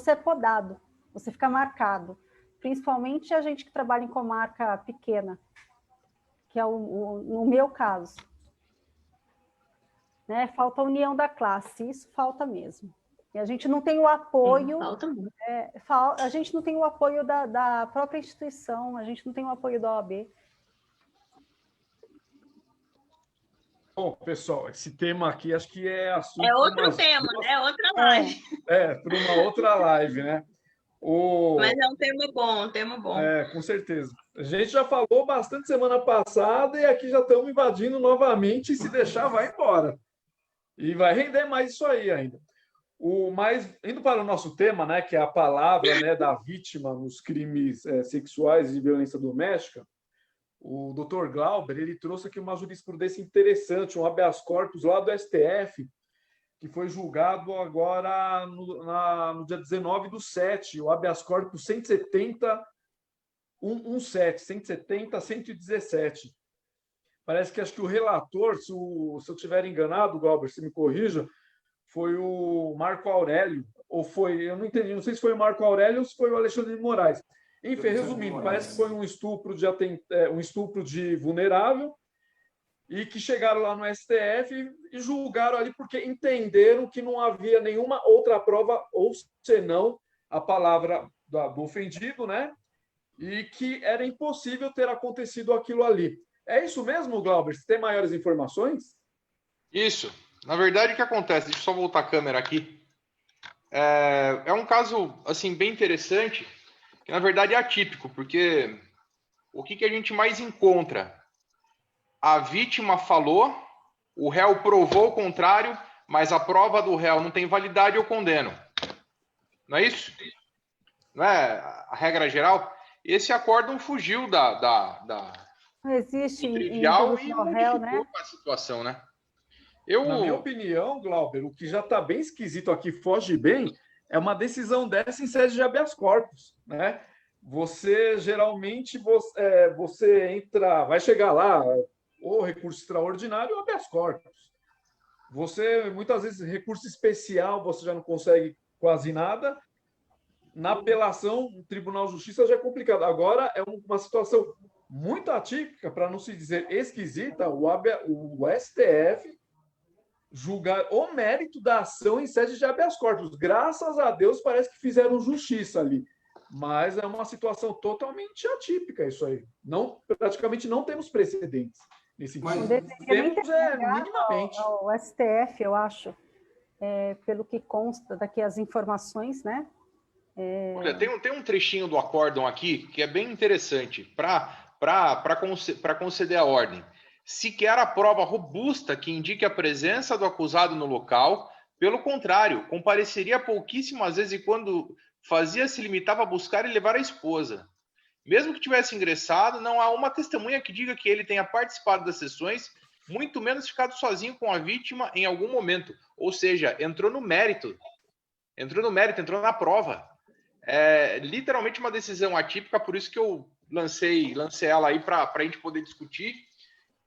é podado, você fica marcado, principalmente a gente que trabalha em comarca pequena, que é no meu caso. Né? Falta a união da classe, isso falta mesmo. E a gente não tem o apoio, a gente não tem o apoio da própria instituição, a gente não tem o apoio da OAB. Bom, pessoal, esse tema aqui acho que é assunto... É outro tema, né? Outra live. Para uma outra live, né? Mas é um tema bom. Com certeza. A gente já falou bastante semana passada e aqui já estamos invadindo novamente, e se deixar, vai embora. E vai render mais isso aí ainda. Mas, indo para o nosso tema, né, que é a palavra, né, da vítima nos crimes sexuais e violência doméstica, o Dr. Glauber, ele trouxe aqui uma jurisprudência interessante, um habeas corpus lá do STF, que foi julgado agora no dia 19/7, o habeas corpus 170-117. Parece que acho que o relator, se eu estiver enganado, Glauber, se me corrija, foi o Marco Aurélio, ou foi, eu não entendi, não sei se foi o Marco Aurélio ou se foi o Alexandre de Moraes. Enfim, resumindo, parece que foi um estupro de vulnerável, e que chegaram lá no STF e julgaram ali porque entenderam que não havia nenhuma outra prova, ou senão a palavra do ofendido, né? E que era impossível ter acontecido aquilo ali. É isso mesmo, Glauber? Você tem maiores informações? Isso. Na verdade, o que acontece? Deixa eu só voltar a câmera aqui. É um caso assim bem interessante, que na verdade é atípico, porque o que a gente mais encontra? A vítima falou, o réu provou o contrário, mas a prova do réu não tem validade, eu condeno. Não é isso? Não é a regra geral? Esse acórdão fugiu Não existe trivial e réu, né? a situação, né? Na minha opinião, Glauber, o que já está bem esquisito aqui, foge bem, é uma decisão dessa em sede de habeas corpus, né? Você, geralmente, você entra, vai chegar lá, ou recurso extraordinário ou habeas corpus. Você, muitas vezes, recurso especial, você já não consegue quase nada. Na apelação, o Tribunal de Justiça já é complicado. Agora, é uma situação muito atípica, para não se dizer esquisita, o STF julgar o mérito da ação em sede de habeas corpus. Graças a Deus, parece que fizeram justiça ali. Mas é uma situação totalmente atípica isso aí. Praticamente não temos precedentes. nesse Mas sentido. Temos minimamente. O STF, eu acho, pelo que consta daqui as informações, né? Olha, tem um trechinho do acórdão aqui que é bem interessante para conceder a ordem. Sequer a prova robusta que indique a presença do acusado no local, pelo contrário, compareceria pouquíssimas vezes e quando fazia se limitava a buscar e levar a esposa. Mesmo que tivesse ingressado, não há uma testemunha que diga que ele tenha participado das sessões, muito menos ficado sozinho com a vítima em algum momento. Ou seja, entrou no mérito, entrou na prova. É literalmente uma decisão atípica, por isso que eu lancei ela aí para a gente poder discutir,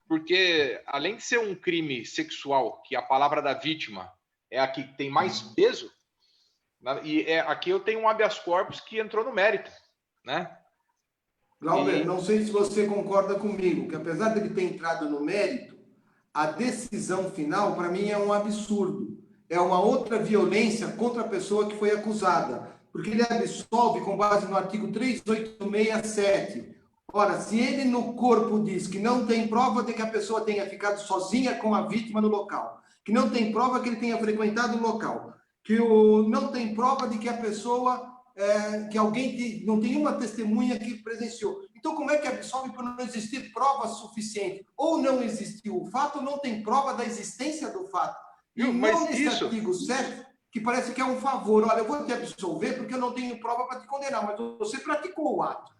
porque além de ser um crime sexual, que a palavra da vítima é a que tem mais peso, e aqui eu tenho um habeas corpus que entrou no mérito, né? Glauber, não sei se você concorda comigo, que apesar dele ter entrado no mérito, a decisão final, para mim, é um absurdo. É uma outra violência contra a pessoa que foi acusada, porque ele absolve com base no artigo 3867. Ora, se ele no corpo diz que não tem prova de que a pessoa tenha ficado sozinha com a vítima no local, que não tem prova que ele tenha frequentado o local, que não tem prova de que a pessoa, que alguém não tem uma testemunha que presenciou. Então, como é que absolve por não existir prova suficiente? Ou não existiu o fato, ou não tem prova da existência do fato. E não nesse artigo 7, que parece que é um favor. Olha, eu vou te absolver porque eu não tenho prova para te condenar, mas você praticou o ato.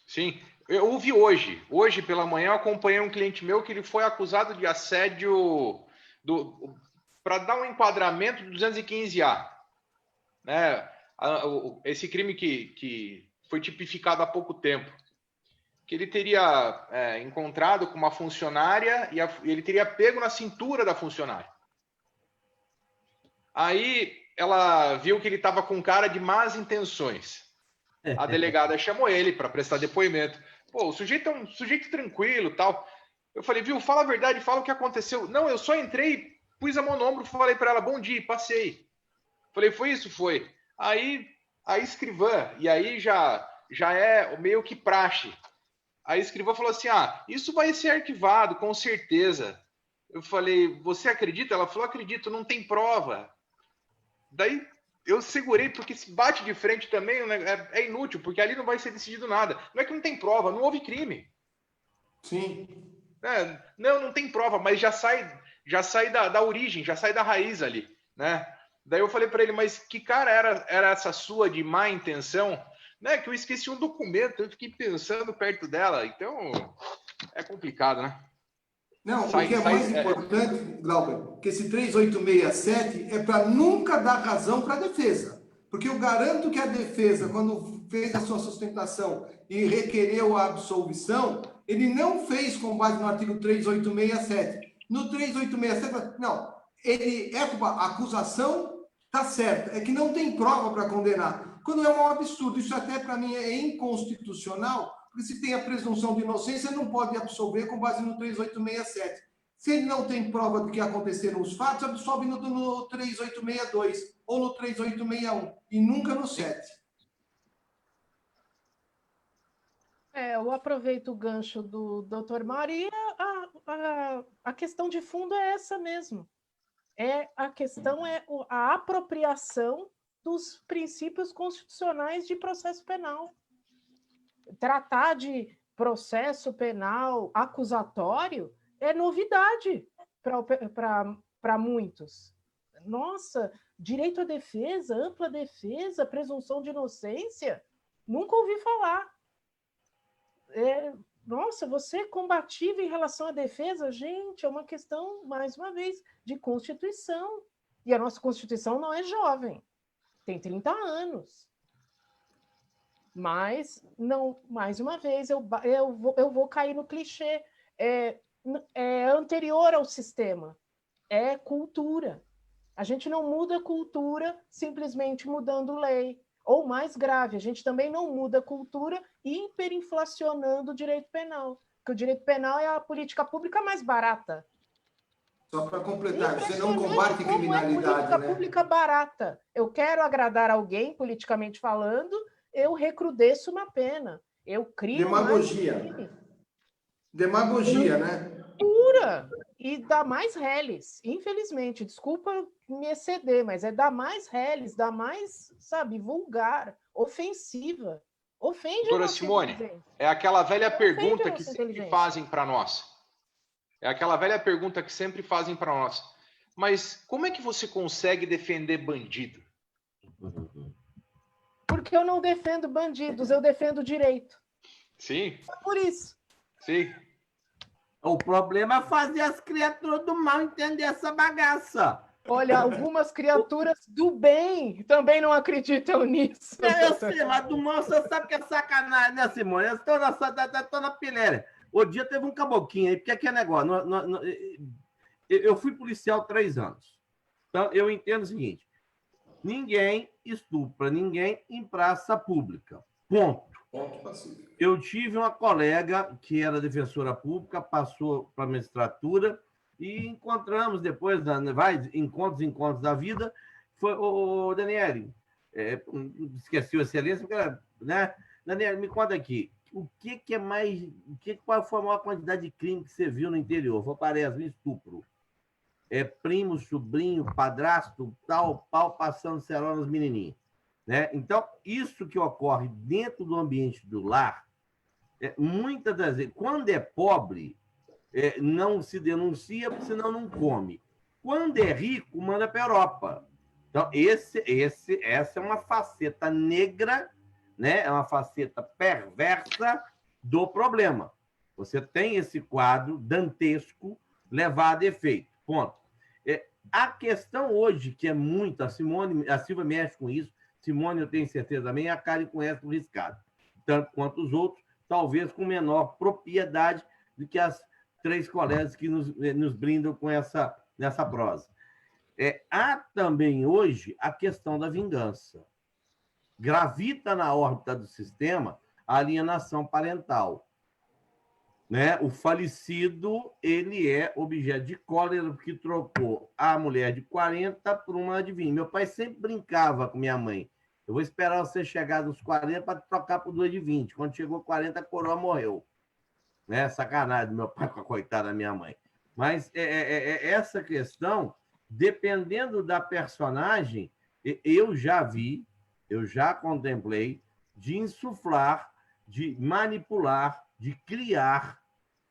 Sim, eu ouvi hoje pela manhã, eu acompanhei um cliente meu que ele foi acusado de assédio para dar um enquadramento do 215A, né? Esse crime que foi tipificado há pouco tempo, que ele teria encontrado com uma funcionária e ele teria pego na cintura da funcionária. Aí ela viu que ele estava com cara de más intenções. A delegada chamou ele para prestar depoimento. Pô, o sujeito é um sujeito tranquilo, tal. Eu falei, viu, fala a verdade, fala o que aconteceu. Não, eu só entrei, pus a mão no ombro, falei para ela, bom dia, passei. Falei, foi isso? Foi. Aí a escrivã, e aí já é meio que praxe. A escrivã falou assim, isso vai ser arquivado, com certeza. Eu falei, você acredita? Ela falou, acredito, não tem prova. Daí eu segurei, porque se bate de frente também é inútil, porque ali não vai ser decidido nada. Não é que não tem prova, não houve crime. Sim. Não tem prova, mas já sai da origem, já sai da raiz ali, né? Daí eu falei para ele, mas que cara era essa sua de má intenção? Né? Que eu esqueci um documento, eu fiquei pensando perto dela, então é complicado, né? Não, o que é mais importante, Glauber, que esse 3867 é para nunca dar razão para a defesa. Porque eu garanto que a defesa, quando fez a sua sustentação e requereu a absolvição, ele não fez com base no artigo 3867. No 3867, não, a acusação está certa, é que não tem prova para condenar. Quando é um absurdo, isso até para mim é inconstitucional, porque se tem a presunção de inocência, não pode absolver com base no 3867. Se ele não tem prova do que aconteceram os fatos, absolve no 3862 ou no 3861 e nunca no 7. Eu aproveito o gancho do Dr. Maria. A questão de fundo é essa mesmo. A questão é a apropriação dos princípios constitucionais de processo penal. Tratar de processo penal acusatório é novidade para muitos. Nossa, direito à defesa, ampla defesa, presunção de inocência, nunca ouvi falar. Nossa, você é combativo em relação à defesa? Gente, é uma questão, mais uma vez, de Constituição. E a nossa Constituição não é jovem, tem 30 anos. Mas, não, mais uma vez, eu vou cair no clichê. É anterior ao sistema. É cultura. A gente não muda cultura simplesmente mudando lei. Ou mais grave, a gente também não muda cultura hiperinflacionando o direito penal. Porque o direito penal é a política pública mais barata. Só para completar, você não combate criminalidade, política pública barata. Eu quero agradar alguém, politicamente falando, eu recrudesço uma pena. Eu crio demagogia. Demagogia, né? dura e dá mais reles, infelizmente. Desculpa me exceder, mas é dá mais reles, dá mais, sabe, vulgar, ofensiva. Ofende a Doutora nossa Simone, inteligência. é aquela velha Ofende pergunta a que nossa sempre inteligência. fazem para nós. É aquela velha pergunta que sempre fazem para nós. Mas como é que você consegue defender bandido? Porque eu não defendo bandidos, eu defendo direito. Sim, É por isso. sim. O problema é fazer as criaturas do mal entender essa bagaça. Olha, algumas criaturas do bem também não acreditam nisso. Eu sei, mas do mal você sabe que é sacanagem, né, Simone? Eu estou na pilhéria. O dia teve um caboquinho aí, porque aqui é negócio. Eu fui policial 3 anos. Então, eu entendo o seguinte: ninguém estupra ninguém em praça pública. Ponto. Ponto pacífico. Eu tive uma colega que era defensora pública, passou para a magistratura e encontramos depois, encontros da vida. Foi o Daniele, esqueci o excelência, né? Daniele, me conta aqui, qual foi a maior quantidade de crime que você viu no interior? Parece um estupro. Primo, sobrinho, padrasto, tal, pau passando cerol nos menininhos. Né? Então, isso que ocorre dentro do ambiente do lar, muitas das vezes, quando é pobre, não se denuncia, porque senão não come. Quando é rico, manda para a Europa. Então, essa é uma faceta negra, né? É uma faceta perversa do problema. Você tem esse quadro dantesco levado a efeito. Ponto. A questão hoje, que é muito, a Silvia mexe com isso, Simone, eu tenho certeza também, a Karen conhece o riscado, tanto quanto os outros, talvez com menor propriedade do que as 3 colegas que nos brindam com nessa prosa. Há também hoje a questão da vingança. Gravita na órbita do sistema a alienação parental. Né? O falecido, ele é objeto de cólera porque trocou a mulher de 40 por uma de 20. Meu pai sempre brincava com minha mãe. Eu vou esperar você chegar dos 40 para trocar por 2 de 20. Quando chegou 40, a coroa morreu. Né? Sacanagem do meu pai com a coitada da minha mãe. Mas essa questão, dependendo da personagem, eu já vi, eu já contemplei, de insuflar, de manipular, de criar,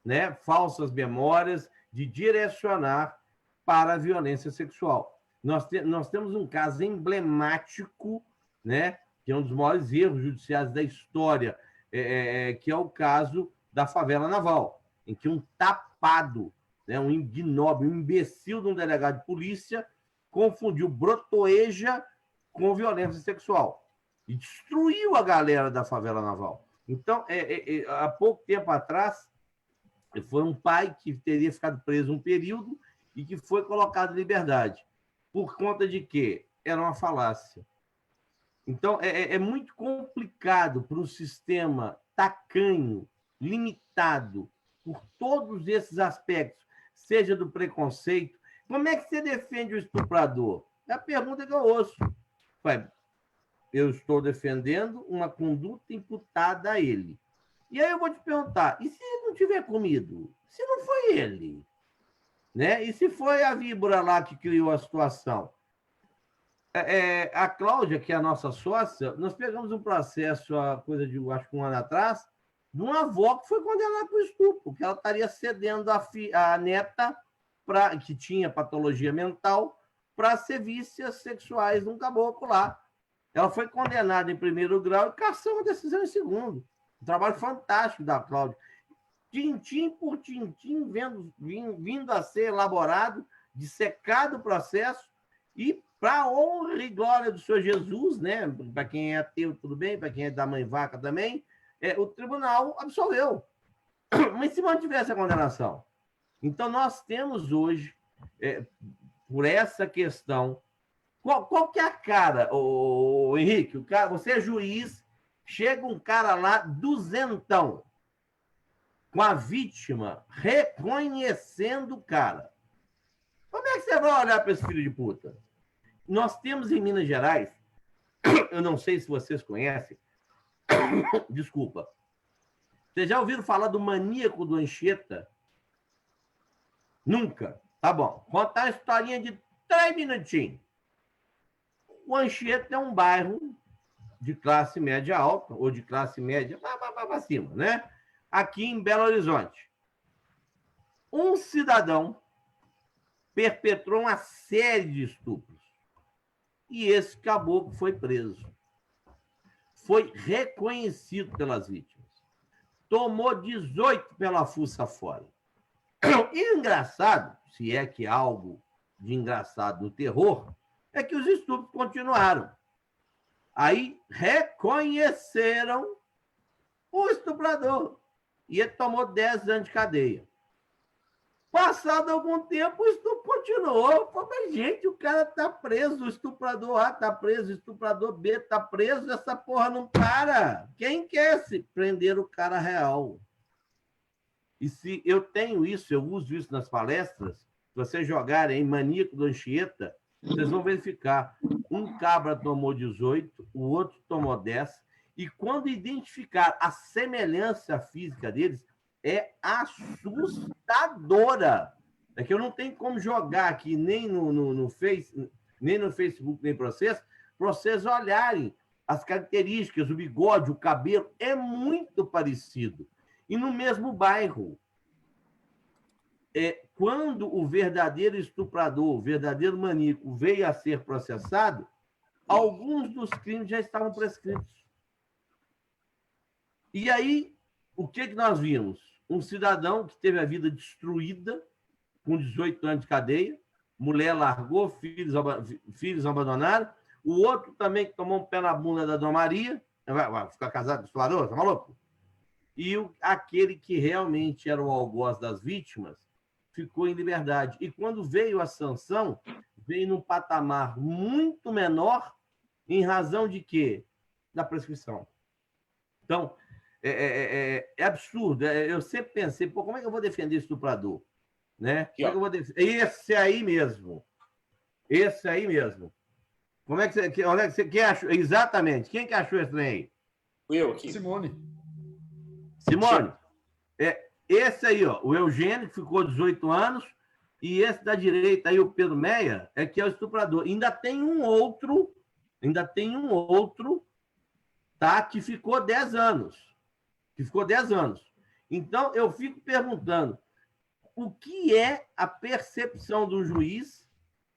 né, falsas memórias, de direcionar para a violência sexual. Nós temos um caso emblemático, né, que é um dos maiores erros judiciais da história, que é o caso da favela naval, em que um tapado, né, um ignóbil, um imbecil de um delegado de polícia confundiu brotoeja com violência sexual e destruiu a galera da favela naval. Então, há pouco tempo atrás, foi um pai que teria ficado preso um período e que foi colocado em liberdade. Por conta de quê? Era uma falácia. Então, é muito complicado para um sistema tacanho, limitado, por todos esses aspectos, seja do preconceito. Como é que você defende o estuprador? É a pergunta que eu ouço. Eu estou defendendo uma conduta imputada a ele. E aí eu vou te perguntar, e se ele não tiver comido? Se não foi ele? Né? E se foi a víbora lá que criou a situação? A Cláudia, que é a nossa sócia, nós pegamos um processo, coisa de, acho que 1 ano atrás, de uma avó que foi condenada por estupro, que ela estaria cedendo a neta, que tinha patologia mental, para serviços sexuais de um caboclo lá. Ela foi condenada em 1º grau e cassou a decisão em 2º. Um trabalho fantástico da Cláudia. Tintim por tintim, vindo a ser elaborado, dissecado o processo, e para a honra e glória do Senhor Jesus, né? Para quem é ateu, tudo bem, para quem é da mãe vaca também, o tribunal absolveu. Mas se mantivesse a condenação. Então, nós temos hoje, por essa questão, qual que é a cara, Henrique? Você é juiz, chega um cara lá, duzentão, com a vítima, reconhecendo o cara. Como é que você vai olhar para esse filho de puta? Nós temos em Minas Gerais, eu não sei se vocês conhecem, desculpa, vocês já ouviram falar do maníaco do Anchieta? Nunca. Tá bom. Contar a historinha de 3 minutinhos. O Anchieta é um bairro de classe média alta, ou de classe média para cima, né? Aqui em Belo Horizonte. Um cidadão perpetrou uma série de estupros. E esse caboclo foi preso. Foi reconhecido pelas vítimas. Tomou 18 pela fuça fora. E engraçado, se é que há algo de engraçado no terror, é que os estupros continuaram. Aí reconheceram o estuprador. E ele tomou 10 anos de cadeia. Passado algum tempo, o estupro continuou. Mas, gente, o cara tá preso, o estuprador A tá preso, o estuprador B tá preso, essa porra não para. Quem quer se prender o cara real? E se eu tenho isso, eu uso isso nas palestras, se vocês jogarem em Maníaco do Anchieta, vocês vão verificar. Um cabra tomou 18, o outro tomou 10, e quando identificar a semelhança física deles, é assustadora. É que eu não tenho como jogar aqui nem no Facebook, nem para vocês olharem as características, o bigode, o cabelo, é muito parecido. E no mesmo bairro. Quando o verdadeiro estuprador, o verdadeiro maníaco veio a ser processado, alguns dos crimes já estavam prescritos. E aí, o que nós vimos? Um cidadão que teve a vida destruída, com 18 anos de cadeia, mulher largou, filhos abandonaram, o outro também que tomou um pé na bunda da Dona Maria, vai ficar casado com o estuprador, tá maluco? E aquele que realmente era o algoz das vítimas ficou em liberdade. E quando veio a sanção, veio num patamar muito menor, em razão de quê? Da prescrição. Então, é absurdo. Eu sempre pensei, pô, como é que eu vou defender estuprador? Né? Como é que eu vou defender? Esse aí mesmo. Esse aí mesmo. Como é que você quem achou? Exatamente. Quem que achou esse trem aí? Eu aqui. Simone, esse aí, ó, o Eugênio, que ficou 18 anos, e esse da direita aí, o Pedro Meia, que é o estuprador. Ainda tem um outro, tá, que ficou 10 anos. Então, eu fico perguntando, o que é a percepção do juiz?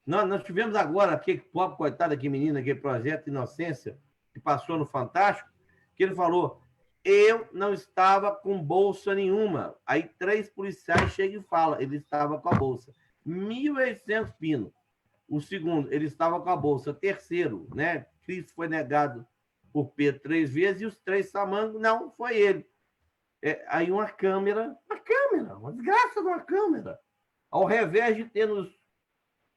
Nós tivemos agora, aquele pobre coitado, aquele menino, aquele projeto Inocência, que passou no Fantástico, que ele falou, eu não estava com bolsa nenhuma. Aí 3 policiais chegam e falam, ele estava com a bolsa. 1.800 pino. O segundo, ele estava com a bolsa. Terceiro, né? Cristo foi negado por Pedro 3 vezes e os 3 samangos, não, foi ele. Aí uma câmera, uma desgraça de uma câmera. Ao revés de ter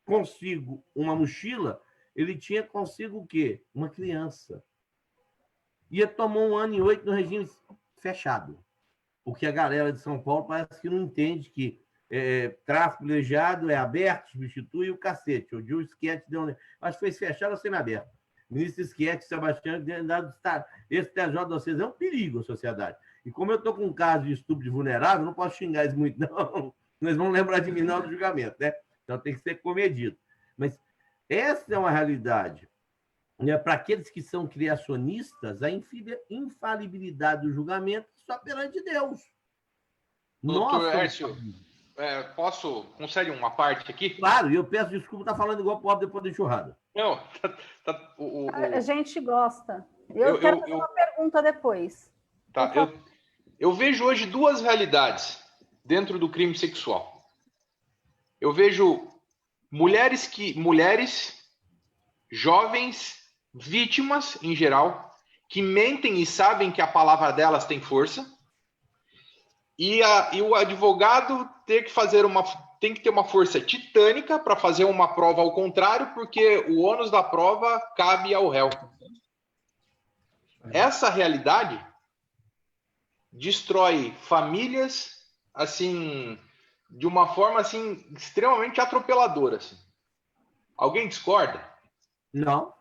consigo uma mochila, ele tinha consigo o quê? Uma criança. E tomou 1 ano e 8 no regime fechado. Porque a galera de São Paulo parece que não entende que tráfico privilegiado é aberto, substitui o cacete. O Gil Schietti deu... Acho que foi fechado ou semi-aberto. Ministro Schietti, Sebastião, esse TJ de vocês é um perigo à sociedade. E como eu estou com um caso de estupro de vulnerável, não posso xingar eles muito, não. Nós vamos lembrar de mim não do julgamento, né? Então tem que ser comedido. Mas essa é uma realidade. Para aqueles que são criacionistas, a infalibilidade do julgamento só perante Deus. Doutor Hércio, concede uma parte aqui? Claro, e eu peço desculpa, tá falando igual pobre depois da enxurrada. Não, A gente gosta. Eu quero fazer uma pergunta depois. Tá, eu vejo hoje 2 realidades dentro do crime sexual. Eu vejo mulheres, jovens, vítimas, em geral, que mentem e sabem que a palavra delas tem força, e o advogado tem que ter uma força titânica para fazer uma prova ao contrário, porque o ônus da prova cabe ao réu. Essa realidade destrói famílias, assim, de uma forma assim extremamente atropeladora. Assim. Alguém discorda? Não.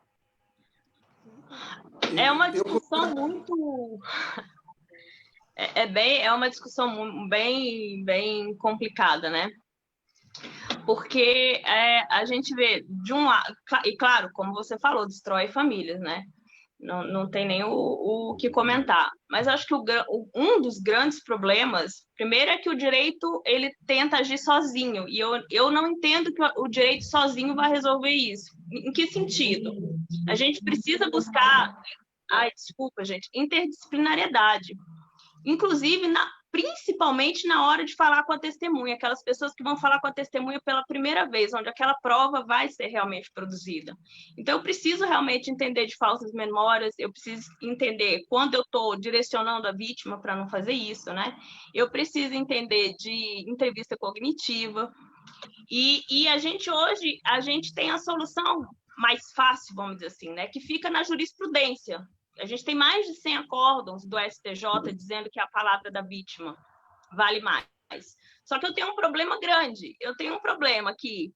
É uma discussão muito... É uma discussão bem complicada, né? porque a gente vê, de um lado, e claro, como você falou, destrói famílias, né? Não tem nem o que comentar. Mas acho que um dos grandes problemas, primeiro, é que o direito ele tenta agir sozinho, e eu não entendo que o direito sozinho vai resolver isso. Em que sentido? A gente precisa buscar, desculpa, gente, interdisciplinariedade. Inclusive, principalmente na hora de falar com a testemunha, aquelas pessoas que vão falar com a testemunha pela primeira vez, onde aquela prova vai ser realmente produzida. Então, eu preciso realmente entender de falsas memórias, eu preciso entender quando eu estou direcionando a vítima para não fazer isso, né? Eu preciso entender de entrevista cognitiva. E a gente hoje, tem a solução mais fácil, vamos dizer assim, né? Que fica na jurisprudência. A gente tem mais de 100 acórdãos do STJ dizendo que a palavra da vítima vale mais. Só que eu tenho um problema grande. Eu tenho um problema que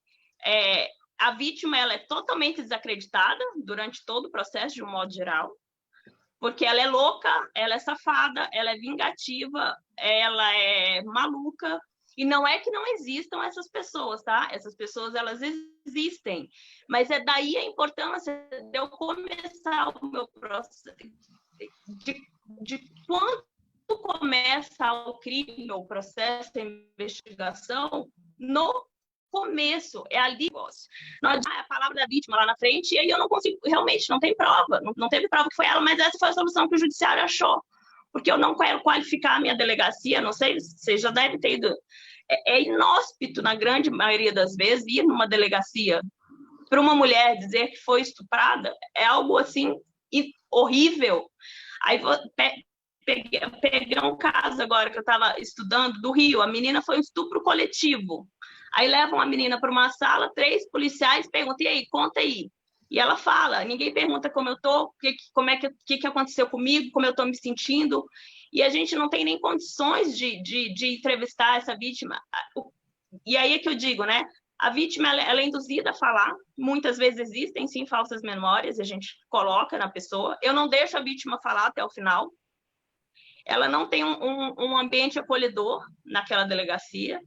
a vítima ela é totalmente desacreditada durante todo o processo, de um modo geral, porque ela é louca, ela é safada, ela é vingativa, ela é maluca. E não é que não existam essas pessoas, tá? Essas pessoas, elas existem. Mas é daí a importância de eu começar o meu processo, de quando começa o crime, o processo de investigação, no começo, é ali. Não adianta a palavra da vítima lá na frente, e aí eu não consigo, realmente, não tem prova. Não teve prova que foi ela, mas essa foi a solução que o judiciário achou. Porque eu não quero qualificar a minha delegacia, não sei, você já deve ter ido. É inóspito, na grande maioria das vezes, ir numa delegacia para uma mulher dizer que foi estuprada, é algo assim horrível. Aí peguei um caso agora que eu estava estudando do Rio, a menina foi um estupro coletivo. Aí levam a menina para uma sala, 3 policiais perguntam, e aí, conta aí. E ela fala, ninguém pergunta como eu estou, o que aconteceu comigo, como eu estou me sentindo, e a gente não tem nem condições de entrevistar essa vítima. E aí é que eu digo, né? A vítima ela é induzida a falar, muitas vezes existem sim falsas memórias, a gente coloca na pessoa, eu não deixo a vítima falar até o final, ela não tem um ambiente acolhedor naquela delegacia,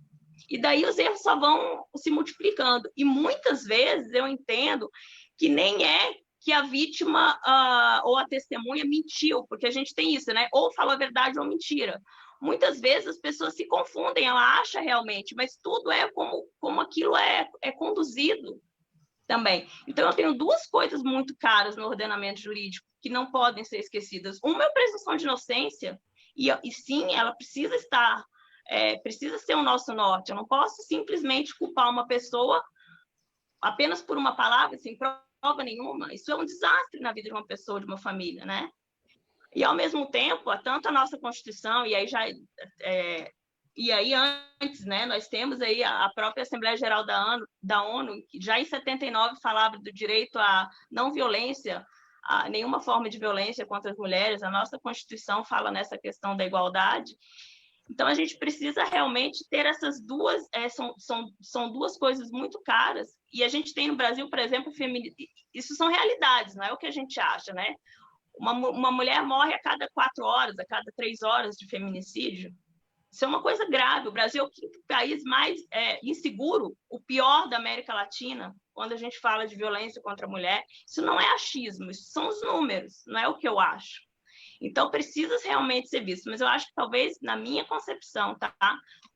e daí os erros só vão se multiplicando. E muitas vezes eu entendo que nem é que a vítima ou a testemunha mentiu, porque a gente tem isso, né? Ou fala a verdade ou mentira. Muitas vezes as pessoas se confundem, ela acha realmente, mas tudo é como aquilo é conduzido também. Então, eu tenho 2 coisas muito caras no ordenamento jurídico que não podem ser esquecidas. Uma é a presunção de inocência, e sim, ela precisa estar, precisa ser o nosso norte. Eu não posso simplesmente culpar uma pessoa apenas por uma palavra, sem prova nenhuma. Isso é um desastre na vida de uma pessoa, de uma família, né? E, ao mesmo tempo, tanto a nossa Constituição, e aí antes, né, nós temos aí a própria Assembleia Geral da ONU, que já em 79 falava do direito à não violência, a nenhuma forma de violência contra as mulheres. A nossa Constituição fala nessa questão da igualdade. Então, a gente precisa realmente ter essas duas, são 2 coisas muito caras, e a gente tem no Brasil, por exemplo, isso são realidades, não é o que a gente acha, né? Uma mulher morre a cada 4 horas, a cada 3 horas de feminicídio. Isso é uma coisa grave. O Brasil é o 5º país mais inseguro, o pior da América Latina, quando a gente fala de violência contra a mulher. Isso não é achismo, isso são os números, não é o que eu acho. Então, precisa realmente ser visto. Mas eu acho que talvez, na minha concepção, tá?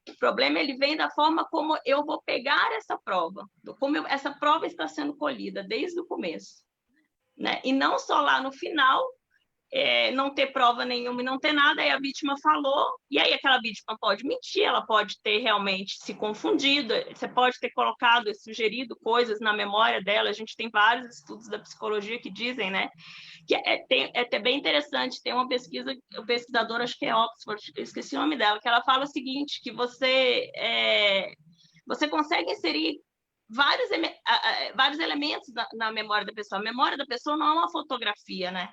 O problema ele vem da forma como eu vou pegar essa prova, como essa prova está sendo colhida desde o começo, né? E não só lá no final, não ter prova nenhuma e não ter nada, aí a vítima falou, e aí aquela vítima pode mentir, ela pode ter realmente se confundido, você pode ter colocado e sugerido coisas na memória dela. A gente tem vários estudos da psicologia que dizem, né, que é até bem interessante. Tem uma pesquisa, o pesquisador, acho que é Oxford, eu esqueci o nome dela, que ela fala o seguinte, que você consegue inserir vários elementos na memória da pessoa. A memória da pessoa não é uma fotografia, né?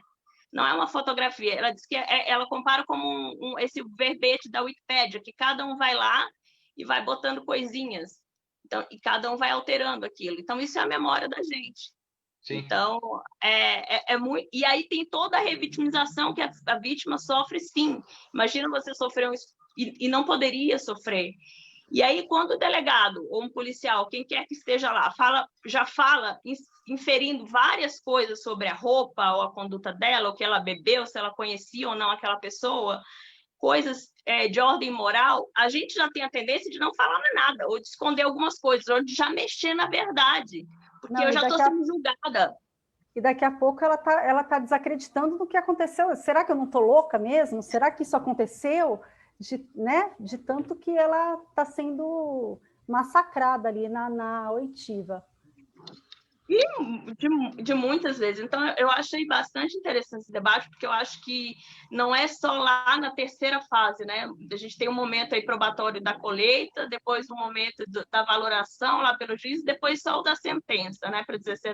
Não é uma fotografia. Ela diz que ela compara como esse verbete da Wikipédia, que cada um vai lá e vai botando coisinhas. Então, e cada um vai alterando aquilo. Então, isso é a memória da gente. Sim. Então, é muito... E aí tem toda a revitimização que a vítima sofre, sim. Imagina você sofrer e não poderia sofrer. E aí, quando o delegado ou um policial, quem quer que esteja lá, já fala, inferindo várias coisas sobre a roupa ou a conduta dela, o que ela bebeu, se ela conhecia ou não aquela pessoa, coisas de ordem moral, a gente já tem a tendência de não falar mais nada, ou de esconder algumas coisas, ou de já mexer na verdade, porque eu já estou sendo julgada. E daqui a pouco ela tá desacreditando do que aconteceu. Será que eu não estou louca mesmo? Será que isso aconteceu? De tanto que ela está sendo massacrada ali na oitiva. E de muitas vezes. Então, eu achei bastante interessante esse debate, porque eu acho que não é só lá na terceira fase, né? A gente tem um momento aí probatório da colheita, depois o momento da valoração lá pelo juiz, depois só o da sentença, né? Para dizer se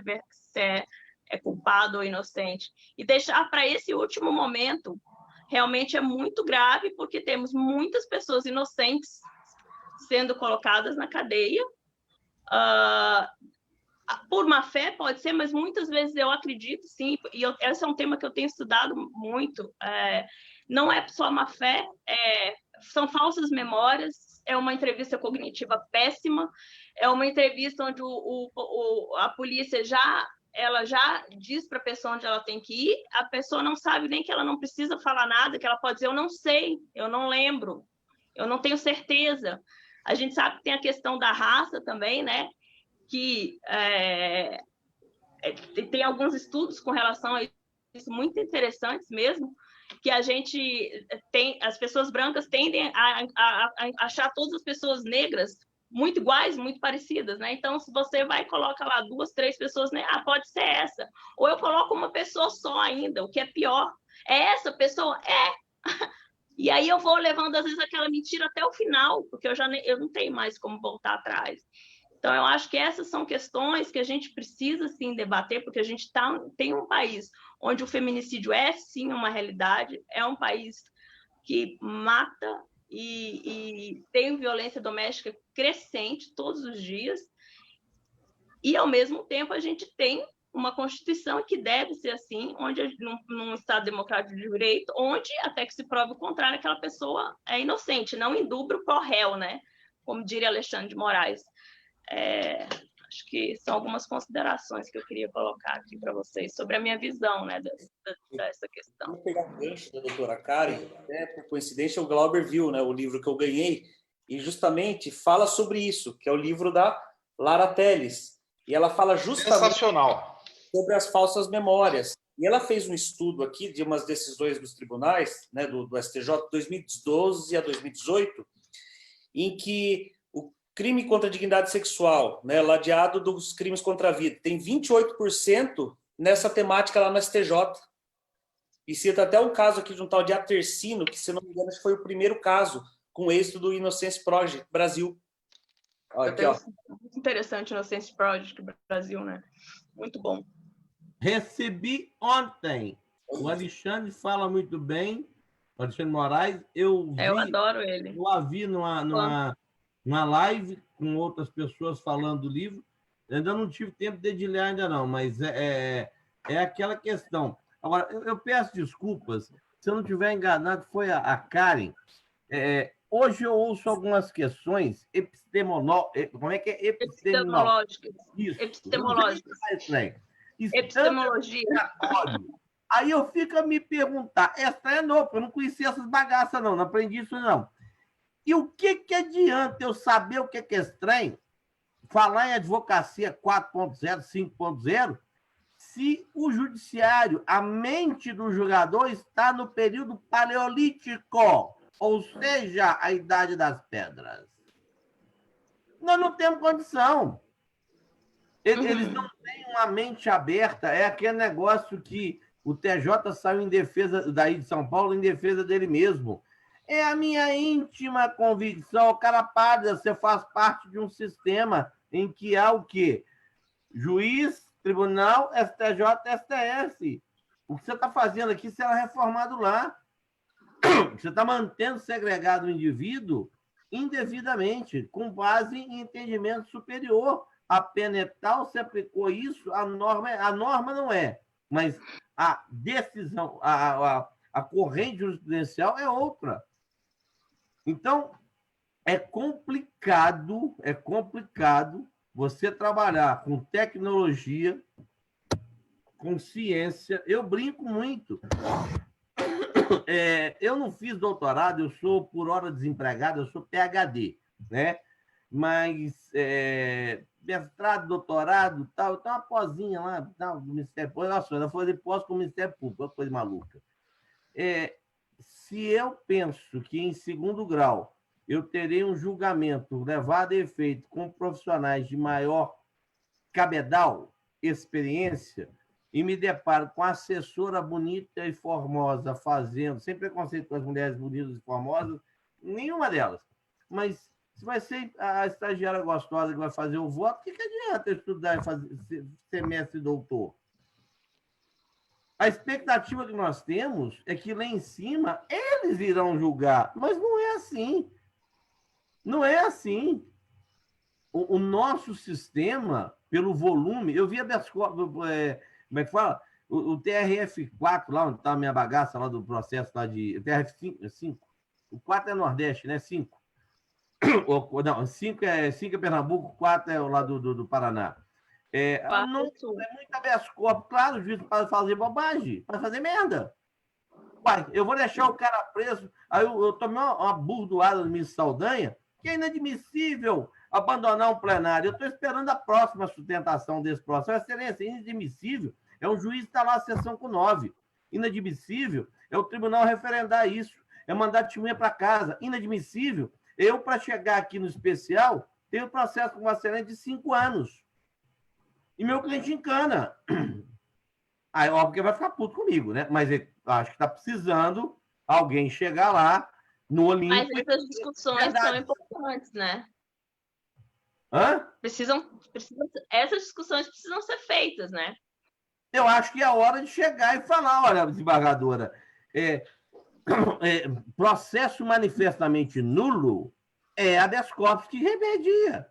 é culpado ou inocente. E deixar para esse último momento realmente é muito grave, porque temos muitas pessoas inocentes sendo colocadas na cadeia. Por má fé, pode ser, mas muitas vezes eu acredito, sim, e esse é um tema que eu tenho estudado muito, não é só má fé, são falsas memórias, é uma entrevista cognitiva péssima, é uma entrevista onde a polícia ela já diz para a pessoa onde ela tem que ir, a pessoa não sabe nem que ela não precisa falar nada, que ela pode dizer, eu não sei, eu não lembro, eu não tenho certeza. A gente sabe que tem a questão da raça também, né? Que tem alguns estudos com relação a isso muito interessantes mesmo, que a gente tem, as pessoas brancas tendem a achar todas as pessoas negras muito iguais, muito parecidas, né? Então, se você vai e coloca lá 2, 3 pessoas, né? Pode ser essa. Ou eu coloco uma pessoa só ainda, o que é pior. É essa pessoa? E aí eu vou levando, às vezes, aquela mentira até o final, porque eu não tenho mais como voltar atrás. Então, eu acho que essas são questões que a gente precisa, sim, debater, porque a gente tem um país onde o feminicídio é, sim, uma realidade, é um país que mata e tem violência doméstica crescente todos os dias, e, ao mesmo tempo, a gente tem uma Constituição que deve ser assim, onde num Estado democrático de direito, onde, até que se prove o contrário, aquela pessoa é inocente, não em dubro pro réu, né? Como diria Alexandre de Moraes. Acho que são algumas considerações que eu queria colocar aqui para vocês sobre a minha visão, né, dessa questão. Vou pegar o gancho da doutora Karen, por coincidência o Glauber viu, né, o livro que eu ganhei, e justamente fala sobre isso, que é o livro da Lara Telles, e ela fala justamente sobre as falsas memórias. E ela fez um estudo aqui de umas decisões dos tribunais, né, do STJ, 2012 a 2018, em que crime contra a dignidade sexual, né, ladeado dos crimes contra a vida, tem 28% nessa temática lá no STJ. E cita até um caso aqui de um tal de Atercino, que, se não me engano, foi o primeiro caso com êxito do Innocence Project Brasil. Aqui, ó. Muito interessante o Innocence Project Brasil, né? Muito bom. Recebi ontem. O Alexandre fala muito bem, o Alexandre Moraes. Eu adoro ele. Eu a vi numa live com outras pessoas falando do livro. Eu ainda não tive tempo de dedilhar ainda não, mas é aquela questão. Agora, eu peço desculpas, se eu não estiver enganado, foi a Karen. Hoje eu ouço algumas questões epistemológicas. Como é que é? Epistemológicas. Isso. Epistemológicas. Epistemologia. Aí eu fico a me perguntar, essa é nova, eu não conhecia essas bagaças não aprendi isso não. E o que adianta eu saber o que é estranho, falar em advocacia 4.0, 5.0, se o judiciário, a mente do julgador está no período paleolítico, ou seja, a idade das pedras? Nós não temos condição. Eles não têm uma mente aberta, é aquele negócio que o TJ saiu em defesa, daí de São Paulo, em defesa dele mesmo. É a minha íntima convicção, cara, para, você faz parte de um sistema em que há o quê? Juiz, tribunal, STJ, STF. O que você está fazendo aqui será reformado lá. Você está mantendo segregado o indivíduo indevidamente, com base em entendimento superior. A pena é tal, se aplicou isso, a norma não é, mas a decisão, a corrente jurisprudencial é outra. Então, é complicado você trabalhar com tecnologia, com ciência. Eu brinco muito. Eu não fiz doutorado, eu sou, por hora, desempregado, eu sou PhD, né? Mas mestrado, doutorado, tal, tem uma pozinha lá, tal, do Ministério Público. Nossa, eu vou fazer pós com o Ministério Público, uma coisa maluca. Se eu penso que, em segundo grau, eu terei um julgamento levado a efeito com profissionais de maior cabedal, experiência, e me deparo com a assessora bonita e formosa fazendo, sem preconceito com as mulheres bonitas e formosas, nenhuma delas. Mas se vai ser a estagiária gostosa que vai fazer o voto, o que adianta eu estudar e ser mestre e doutor? A expectativa que nós temos é que lá em cima eles irão julgar, mas não é assim. Não é assim. O nosso sistema, pelo volume, eu vi como é que fala? O TRF4, lá onde está a minha bagaça, lá do processo lá de. TRF5, o 4 é Nordeste, né? 5. Não, 5 é Pernambuco, 4 é o lá do Paraná. Não é muito habeas corpus, claro, o juiz para fazer bobagem, para fazer merda. Uai, eu vou deixar o cara preso. Aí eu tomei uma burdoada do ministro Saldanha, que é inadmissível abandonar um plenário. Eu estou esperando a próxima sustentação desse processo. Excelência, inadmissível é um juiz que está lá a sessão com 9. Inadmissível é o tribunal referendar isso, é mandar testemunha para casa. Inadmissível, eu, para chegar aqui no especial, tenho processo com uma excelência de 5 anos. E meu cliente encana. Aí, óbvio que vai ficar puto comigo, né? Mas eu acho que está precisando alguém chegar lá no Olimpo. Mas essas discussões são importantes, né? Hã? Essas discussões precisam ser feitas, né? Eu acho que é a hora de chegar e falar, olha, desembargadora, processo manifestamente nulo é habeas corpus que remedia.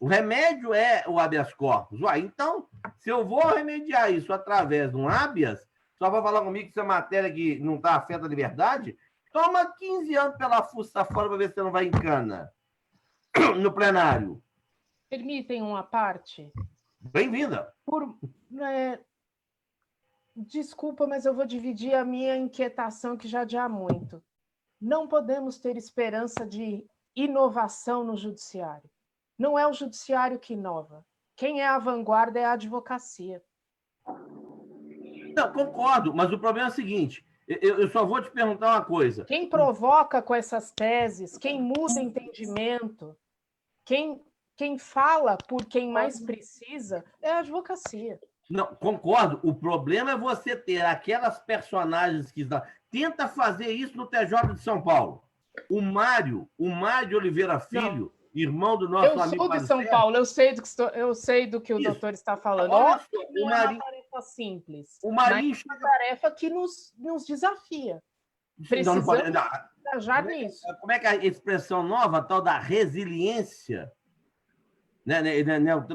O remédio é o habeas corpus. Uai, então, se eu vou remediar isso através de um habeas, só vai falar comigo que isso é matéria que não está afeta a liberdade, toma 15 anos pela fuça fora para ver se você não vai em cana no plenário. Permitem uma parte? Bem-vinda. Desculpa, mas eu vou dividir a minha inquietação, que já há muito. Não podemos ter esperança de inovação no judiciário. Não é o judiciário que inova. Quem é a vanguarda é a advocacia. Não, concordo, mas o problema é o seguinte, eu só vou te perguntar uma coisa. Quem provoca com essas teses, quem muda entendimento, quem fala por quem mais precisa, é a advocacia. Não, concordo. O problema é você ter aquelas personagens que... Tenta fazer isso no TJ de São Paulo. O Mário de Oliveira Filho... Não. Irmão do nosso amigo. Eu sou de São Paulo, eu sei do que o doutor está falando. Olha, não é uma tarefa simples. O Marinho é uma tarefa que nos desafia. Precisamos engajar nisso. Como é que a expressão nova, a tal da resiliência,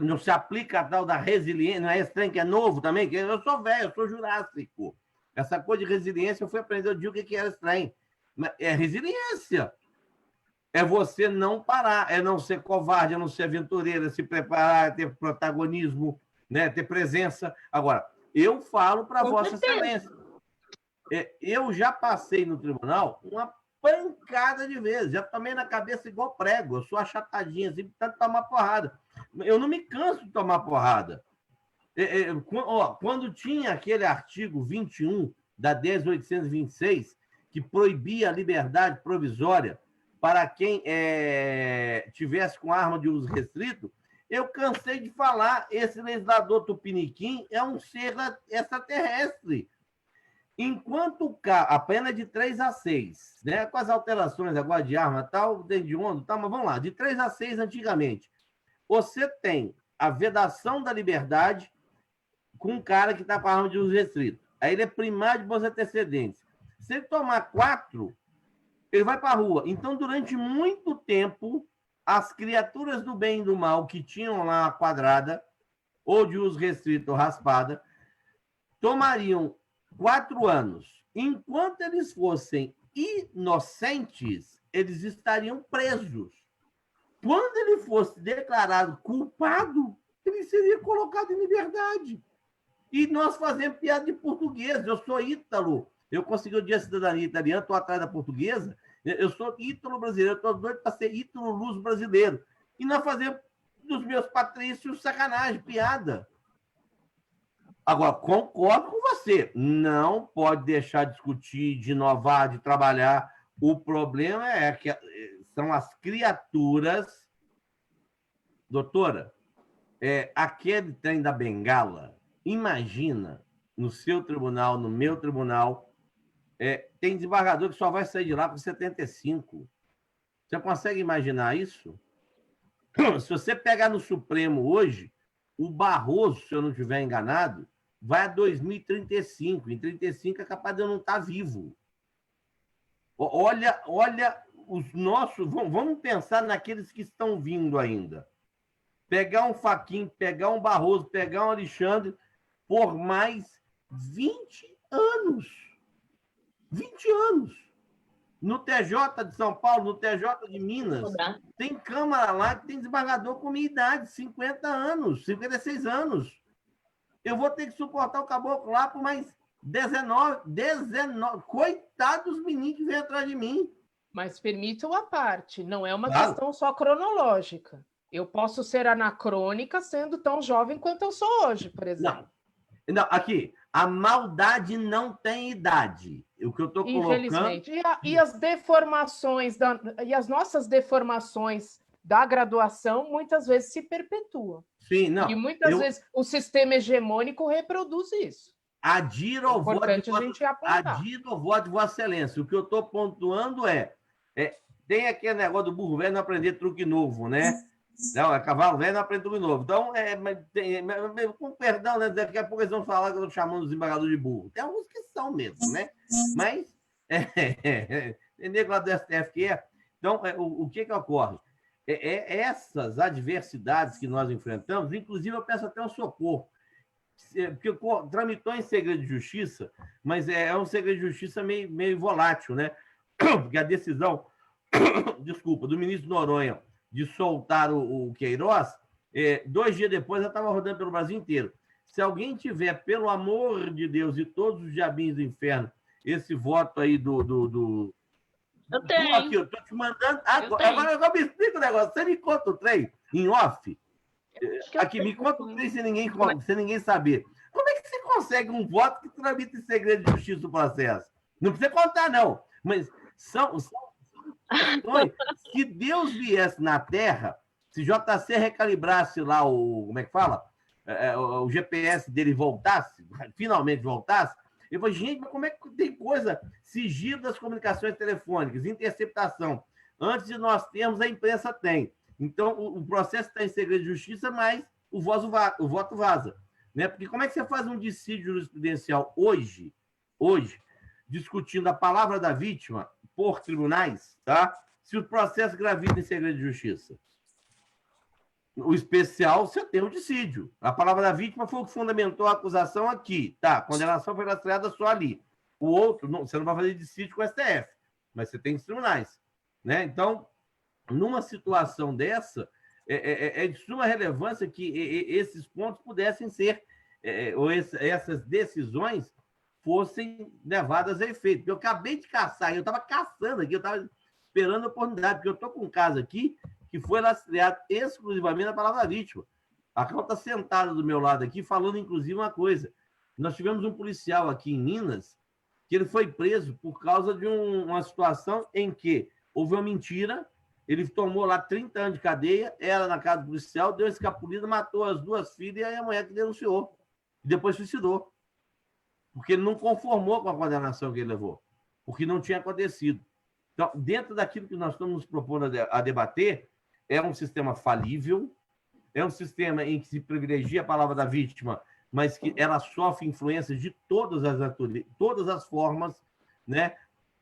não se aplica a tal da resiliência, não é esse trem que é novo também? Eu sou velho, eu sou jurássico. Essa coisa de resiliência eu fui aprender o dia o que era esse trem. É resiliência. É você não parar, é não ser covarde, é não ser aventureiro, é se preparar, é ter protagonismo, né? Ter presença. Agora, eu falo para Vossa Excelência, eu já passei no tribunal uma pancada de vezes, já tomei na cabeça igual prego, eu sou achatadinho, assim, tanto tomar porrada. Eu não me canso de tomar porrada. Quando tinha aquele artigo 21 da 10.826, que proibia a liberdade provisória para quem tivesse com arma de uso restrito, eu cansei de falar, esse legislador tupiniquim é um ser extraterrestre. Enquanto a pena é de 3 a 6, né? Com as alterações agora de arma, tal, de onda, tal, mas vamos lá, de 3 a 6 antigamente, você tem a vedação da liberdade com um cara que está com a arma de uso restrito. Aí ele é primário de bons antecedentes. Se ele tomar 4... ele vai para a rua. Então, durante muito tempo, as criaturas do bem e do mal que tinham lá a quadrada, ou de uso restrito ou raspada, tomariam 4 anos. Enquanto eles fossem inocentes, eles estariam presos. Quando ele fosse declarado culpado, ele seria colocado em liberdade. E nós fazemos piada de português. Eu sou ítalo. Eu consegui o dia de cidadania italiana, estou atrás da portuguesa. Eu sou ítalo brasileiro, estou doido para ser ítalo luso brasileiro. E nós fazemos dos meus patrícios sacanagem, piada. Agora, concordo com você. Não pode deixar de discutir, de inovar, de trabalhar. O problema é que são as criaturas. Doutora, aquele trem da bengala, imagina, no seu tribunal, no meu tribunal, tem desembargador que só vai sair de lá com 75. Você consegue imaginar isso? Se você pegar no Supremo hoje, o Barroso, se eu não estiver enganado, vai a 2035. Em 35 é capaz de eu não estar vivo. Olha os nossos... Vamos pensar naqueles que estão vindo ainda. Pegar um Fachin, pegar um Barroso, pegar um Alexandre, por mais 20 anos. 20 anos. No TJ de São Paulo, no TJ de Minas, tem Câmara lá que tem desembargador com minha idade, 50 anos, 56 anos. Eu vou ter que suportar o caboclo lá por mais 19. Coitados dos meninos que vêm atrás de mim. Mas permitam a parte, não é uma questão só cronológica. Eu posso ser anacrônica sendo tão jovem quanto eu sou hoje, por exemplo. Não, aqui, a maldade não tem idade. O que eu estou colocando... Infelizmente. E as deformações, e as nossas deformações da graduação muitas vezes se perpetuam. Sim, não. E muitas vezes o sistema hegemônico reproduz isso. Adiro ao voto de Vossa Excelência. O que eu estou pontuando tem aquele negócio do burro velho não aprender truque novo, né? Não, cavalo velho não aprende truque novo. Então, com perdão, né? Daqui a pouco eles vão falar que eu estou chamando os embargadores de burro. Tem alguns que são mesmo, né? Mas, tem nego lá do STF que é. Então, o que ocorre? Essas adversidades que nós enfrentamos, inclusive eu peço até um socorro, porque tramitou em segredo de justiça, mas é um segredo de justiça meio volátil, né? Porque a decisão, desculpa, do ministro Noronha de soltar o Queiroz, 2 dias depois já estava rodando pelo Brasil inteiro. Se alguém tiver, pelo amor de Deus e todos os diabinhos do inferno, esse voto aí do Eu tenho. Aqui, eu estou te mandando. Agora eu me explica o negócio. Você me conta o trem em off? Aqui, me conta o trem sem ninguém saber. Como é que você consegue um voto que tramita em segredo de justiça do processo? Não precisa contar, não. Mas são se Deus viesse na Terra, se JC recalibrasse lá como é que fala? O GPS dele voltasse, finalmente voltasse, eu falei, gente, mas como é que tem coisa? Sigilo das comunicações telefônicas, interceptação. Antes de nós termos, a imprensa tem. Então, o processo está em segredo de justiça, mas o voto vaza. Né? Porque como é que você faz um dissídio jurisprudencial hoje, discutindo a palavra da vítima por tribunais, tá? Se o processo gravita em segredo de justiça? O especial, você tem o dissídio. A palavra da vítima foi o que fundamentou a acusação aqui. Tá, a condenação foi rastreada só ali. O outro, você não vai fazer dissídio com o STF, mas você tem os tribunais. Né? Então, numa situação dessa, é de suma relevância que esses pontos pudessem ser, ou essas decisões fossem levadas a efeito. Porque eu acabei de caçar, eu estava caçando aqui, eu estava esperando a oportunidade, porque eu estou com um caso aqui que foi lastreado exclusivamente na palavra vítima. A Cláudia está sentada do meu lado aqui, falando, inclusive, uma coisa. Nós tivemos um policial aqui em Minas que ele foi preso por causa de uma situação em que houve uma mentira, ele tomou lá 30 anos de cadeia, era na casa do policial, deu escapulida, matou as 2 filhas e a mulher que denunciou. E depois suicidou. Porque ele não conformou com a condenação que ele levou. Porque não tinha acontecido. Então, dentro daquilo que nós estamos nos propondo a debater, é um sistema falível, é um sistema em que se privilegia a palavra da vítima, mas que ela sofre influência de todas as formas, né?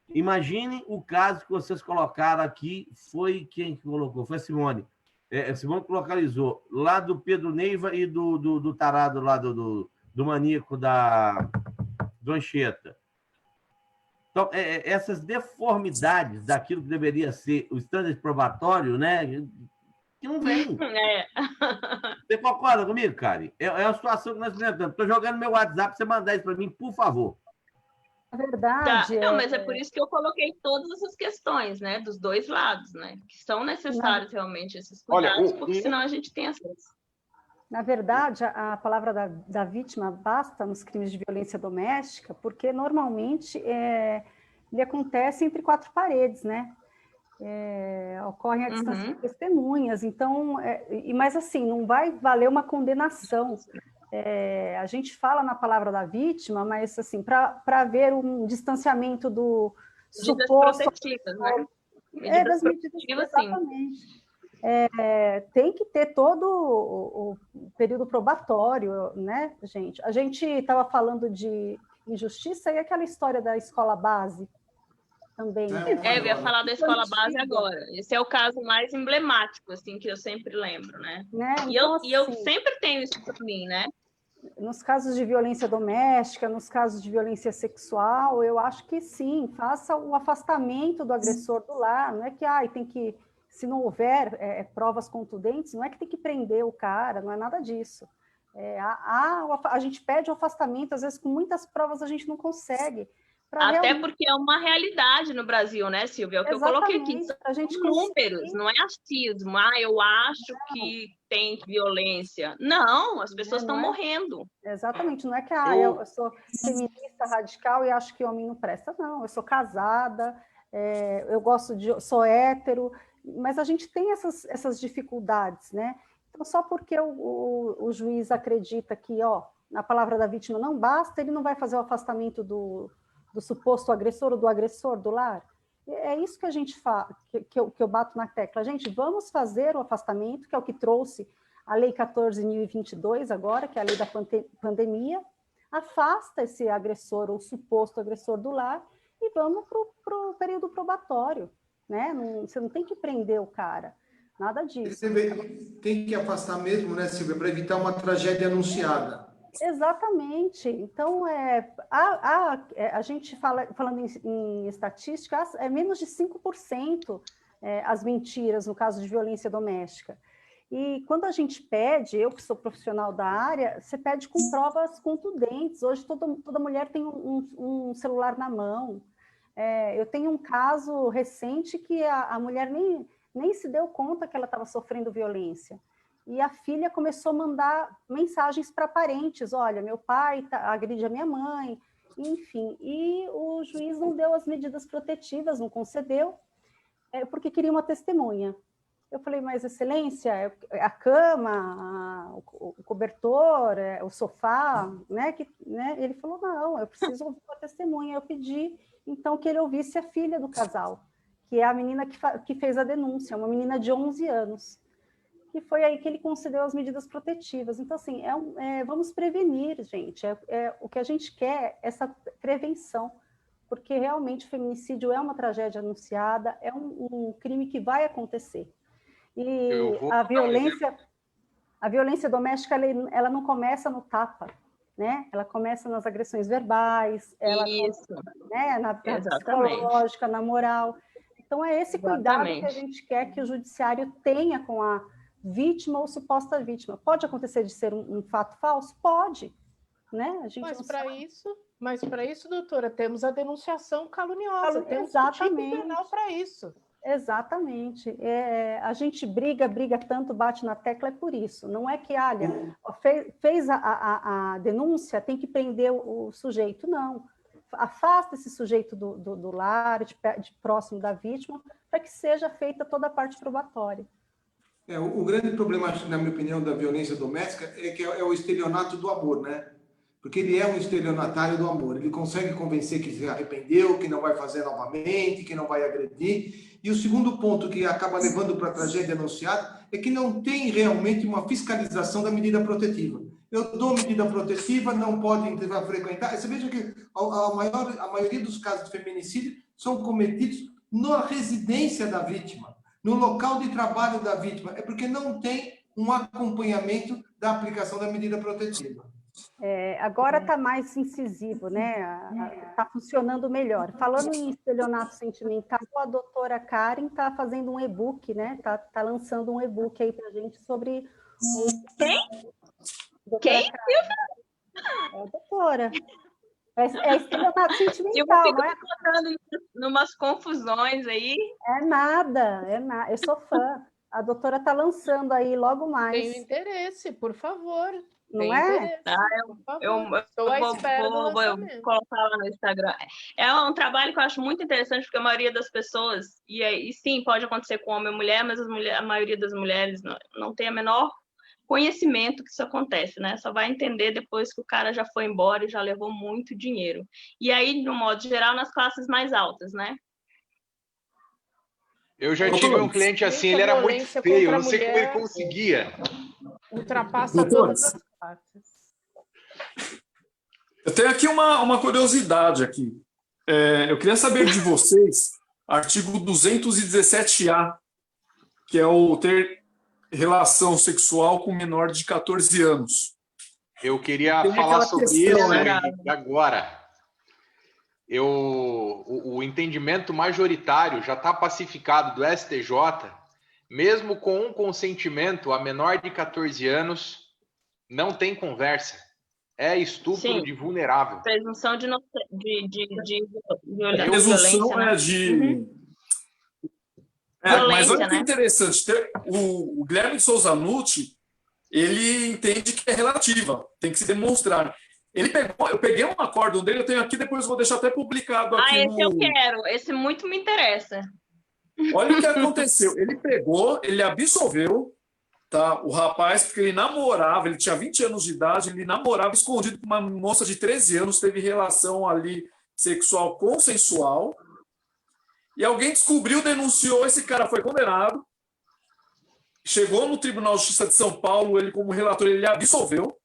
Imagine o caso que vocês colocaram aqui, foi quem que colocou? Foi a Simone. A Simone que localizou, lá do Pedro Neiva e do tarado lá do maníaco do Anchieta. Então, essas deformidades daquilo que deveria ser o standard probatório, né? Que não vem. Você concorda comigo, Karen? É a situação que nós enfrentamos. Estou jogando meu WhatsApp para você mandar isso para mim, por favor. Na verdade... Não, mas é por isso que eu coloquei todas essas questões, né? Dos dois lados, né? Que são necessários realmente esses cuidados, porque senão a gente tem acesso. Na verdade, a palavra da vítima basta nos crimes de violência doméstica, porque normalmente ele acontece entre quatro paredes, né? Ocorre à distância de testemunhas, então, mas assim, não vai valer uma condenação. A gente fala na palavra da vítima, mas assim, para haver um distanciamento do suposto... Protetivas, né? Das medidas protetivas, exatamente. Tem que ter todo o período probatório, né, gente? A gente estava falando de injustiça e aquela história da escola base também. Eu ia falar da escola base agora. Esse é o caso mais emblemático, assim, que eu sempre lembro, né? Então, e eu sempre tenho isso para mim, né? Nos casos de violência doméstica, nos casos de violência sexual, eu acho que sim, faça o afastamento do agressor do lar, não é que tem que... Se não houver provas contundentes, não é que tem que prender o cara, não é nada disso. A gente pede o afastamento, às vezes com muitas provas a gente não consegue. Até porque é uma realidade no Brasil, né, Silvia? É o que eu coloquei aqui, são números, não é achismo. Eu acho que tem violência. Não, as pessoas estão morrendo. Exatamente, não é que eu sou feminista radical e acho que homem não presta, não. Eu sou casada, sou hétero, mas a gente tem essas dificuldades, né? Então, só porque o juiz acredita que, na palavra da vítima não basta, ele não vai fazer o afastamento do suposto agressor ou do agressor do lar. É isso que a gente fala, que eu bato na tecla. Gente, vamos fazer o afastamento, que é o que trouxe a Lei 14.022 agora, que é a lei da pandemia, afasta esse agressor ou suposto agressor do lar e vamos para o período probatório. Né? Você não tem que prender o cara, nada disso. Tem que afastar mesmo, né, Silvia, para evitar uma tragédia anunciada. Exatamente. Então, a gente falando em estatística, é menos de 5% as mentiras no caso de violência doméstica. E quando a gente pede, eu que sou profissional da área, você pede com provas contundentes. Hoje toda mulher tem um celular na mão. Eu tenho um caso recente que a mulher nem se deu conta que ela estava sofrendo violência. E a filha começou a mandar mensagens para parentes, olha, meu pai agride a minha mãe, enfim. E o juiz não deu as medidas protetivas, não concedeu, porque queria uma testemunha. Eu falei, mas excelência, a cama, o cobertor, o sofá, né? Ele falou, não, eu preciso ouvir uma testemunha. Eu pedi, então, que ele ouvisse a filha do casal, que é a menina que fez a denúncia, uma menina de 11 anos. E foi aí que ele concedeu as medidas protetivas. Então, assim, vamos prevenir, gente. O que a gente quer é essa prevenção, porque realmente o feminicídio é uma tragédia anunciada, é um crime que vai acontecer. E a violência doméstica, ela não começa no tapa, né? Ela começa nas agressões verbais, ela começa, né, na psicológica, na moral. Então, é esse cuidado que a gente quer que o judiciário tenha com a vítima ou suposta vítima. Pode acontecer de ser um fato falso? Pode. Né? A gente Mas para isso, doutora, temos a denunciação caluniosa, temos o tipo penal para isso. Exatamente. A gente briga tanto, bate na tecla, é por isso. Não é que, fez a denúncia, tem que prender o sujeito. Não. Afasta esse sujeito do lar, de próximo da vítima, para que seja feita toda a parte probatória. O grande problema, na minha opinião, da violência doméstica é que é o estelionato do amor, né? Porque ele é um estelionatário do amor. Ele consegue convencer que se arrependeu, que não vai fazer novamente, que não vai agredir. E o segundo ponto que acaba levando para a tragédia anunciada é que não tem realmente uma fiscalização da medida protetiva. Eu dou medida protetiva, não pode entrar, frequentar. Você veja que a maioria dos casos de feminicídio são cometidos na residência da vítima, no local de trabalho da vítima. É porque não tem um acompanhamento da aplicação da medida protetiva. Agora está mais incisivo, né? Está funcionando melhor. Falando em estelionato sentimental, a doutora Karen está fazendo um e-book, né? Tá lançando um e-book aí para a gente sobre... Quem? Quem? Doutora. É estelionato sentimental, Eu não é? botando em umas confusões aí. É nada. Eu sou fã. A doutora está lançando aí logo mais. Tenho interesse, por favor. Não é? Eu vou colocar lá no Instagram. É um trabalho que eu acho muito interessante, porque a maioria das pessoas, e sim, pode acontecer com homem ou mulher, mas a maioria das mulheres não tem a menor conhecimento que isso acontece, né? Só vai entender depois que o cara já foi embora e já levou muito dinheiro. E aí, no modo geral, nas classes mais altas, né? Eu já tive um cliente assim, ele era muito feio, eu não sei como ele conseguia. Ultrapassa todas as classes. Eu tenho aqui uma curiosidade aqui. Eu queria saber de vocês, artigo 217A, que é o ter relação sexual com menor de 14 anos. Eu queria Tem falar aquela sobre questão, isso, né? Henrique, agora. O entendimento majoritário já está pacificado do STJ, mesmo com um consentimento a menor de 14 anos, não tem conversa. É estupro Sim. de vulnerável. Presunção de violência. Presunção né? é de... mas olha que interessante. O Guilherme de Souza Nucci, ele entende que é relativa, tem que se demonstrar. Eu peguei um acórdão dele, eu tenho aqui, depois vou deixar até publicado aqui. Esse eu quero, esse muito me interessa. Olha o que aconteceu. Ele pegou, ele absolveu, tá, o rapaz, porque ele namorava, ele tinha 20 anos de idade, ele namorava escondido com uma moça de 13 anos, teve relação ali sexual consensual, e alguém descobriu, denunciou, esse cara foi condenado, chegou no Tribunal de Justiça de São Paulo, ele como relator, ele absolveu,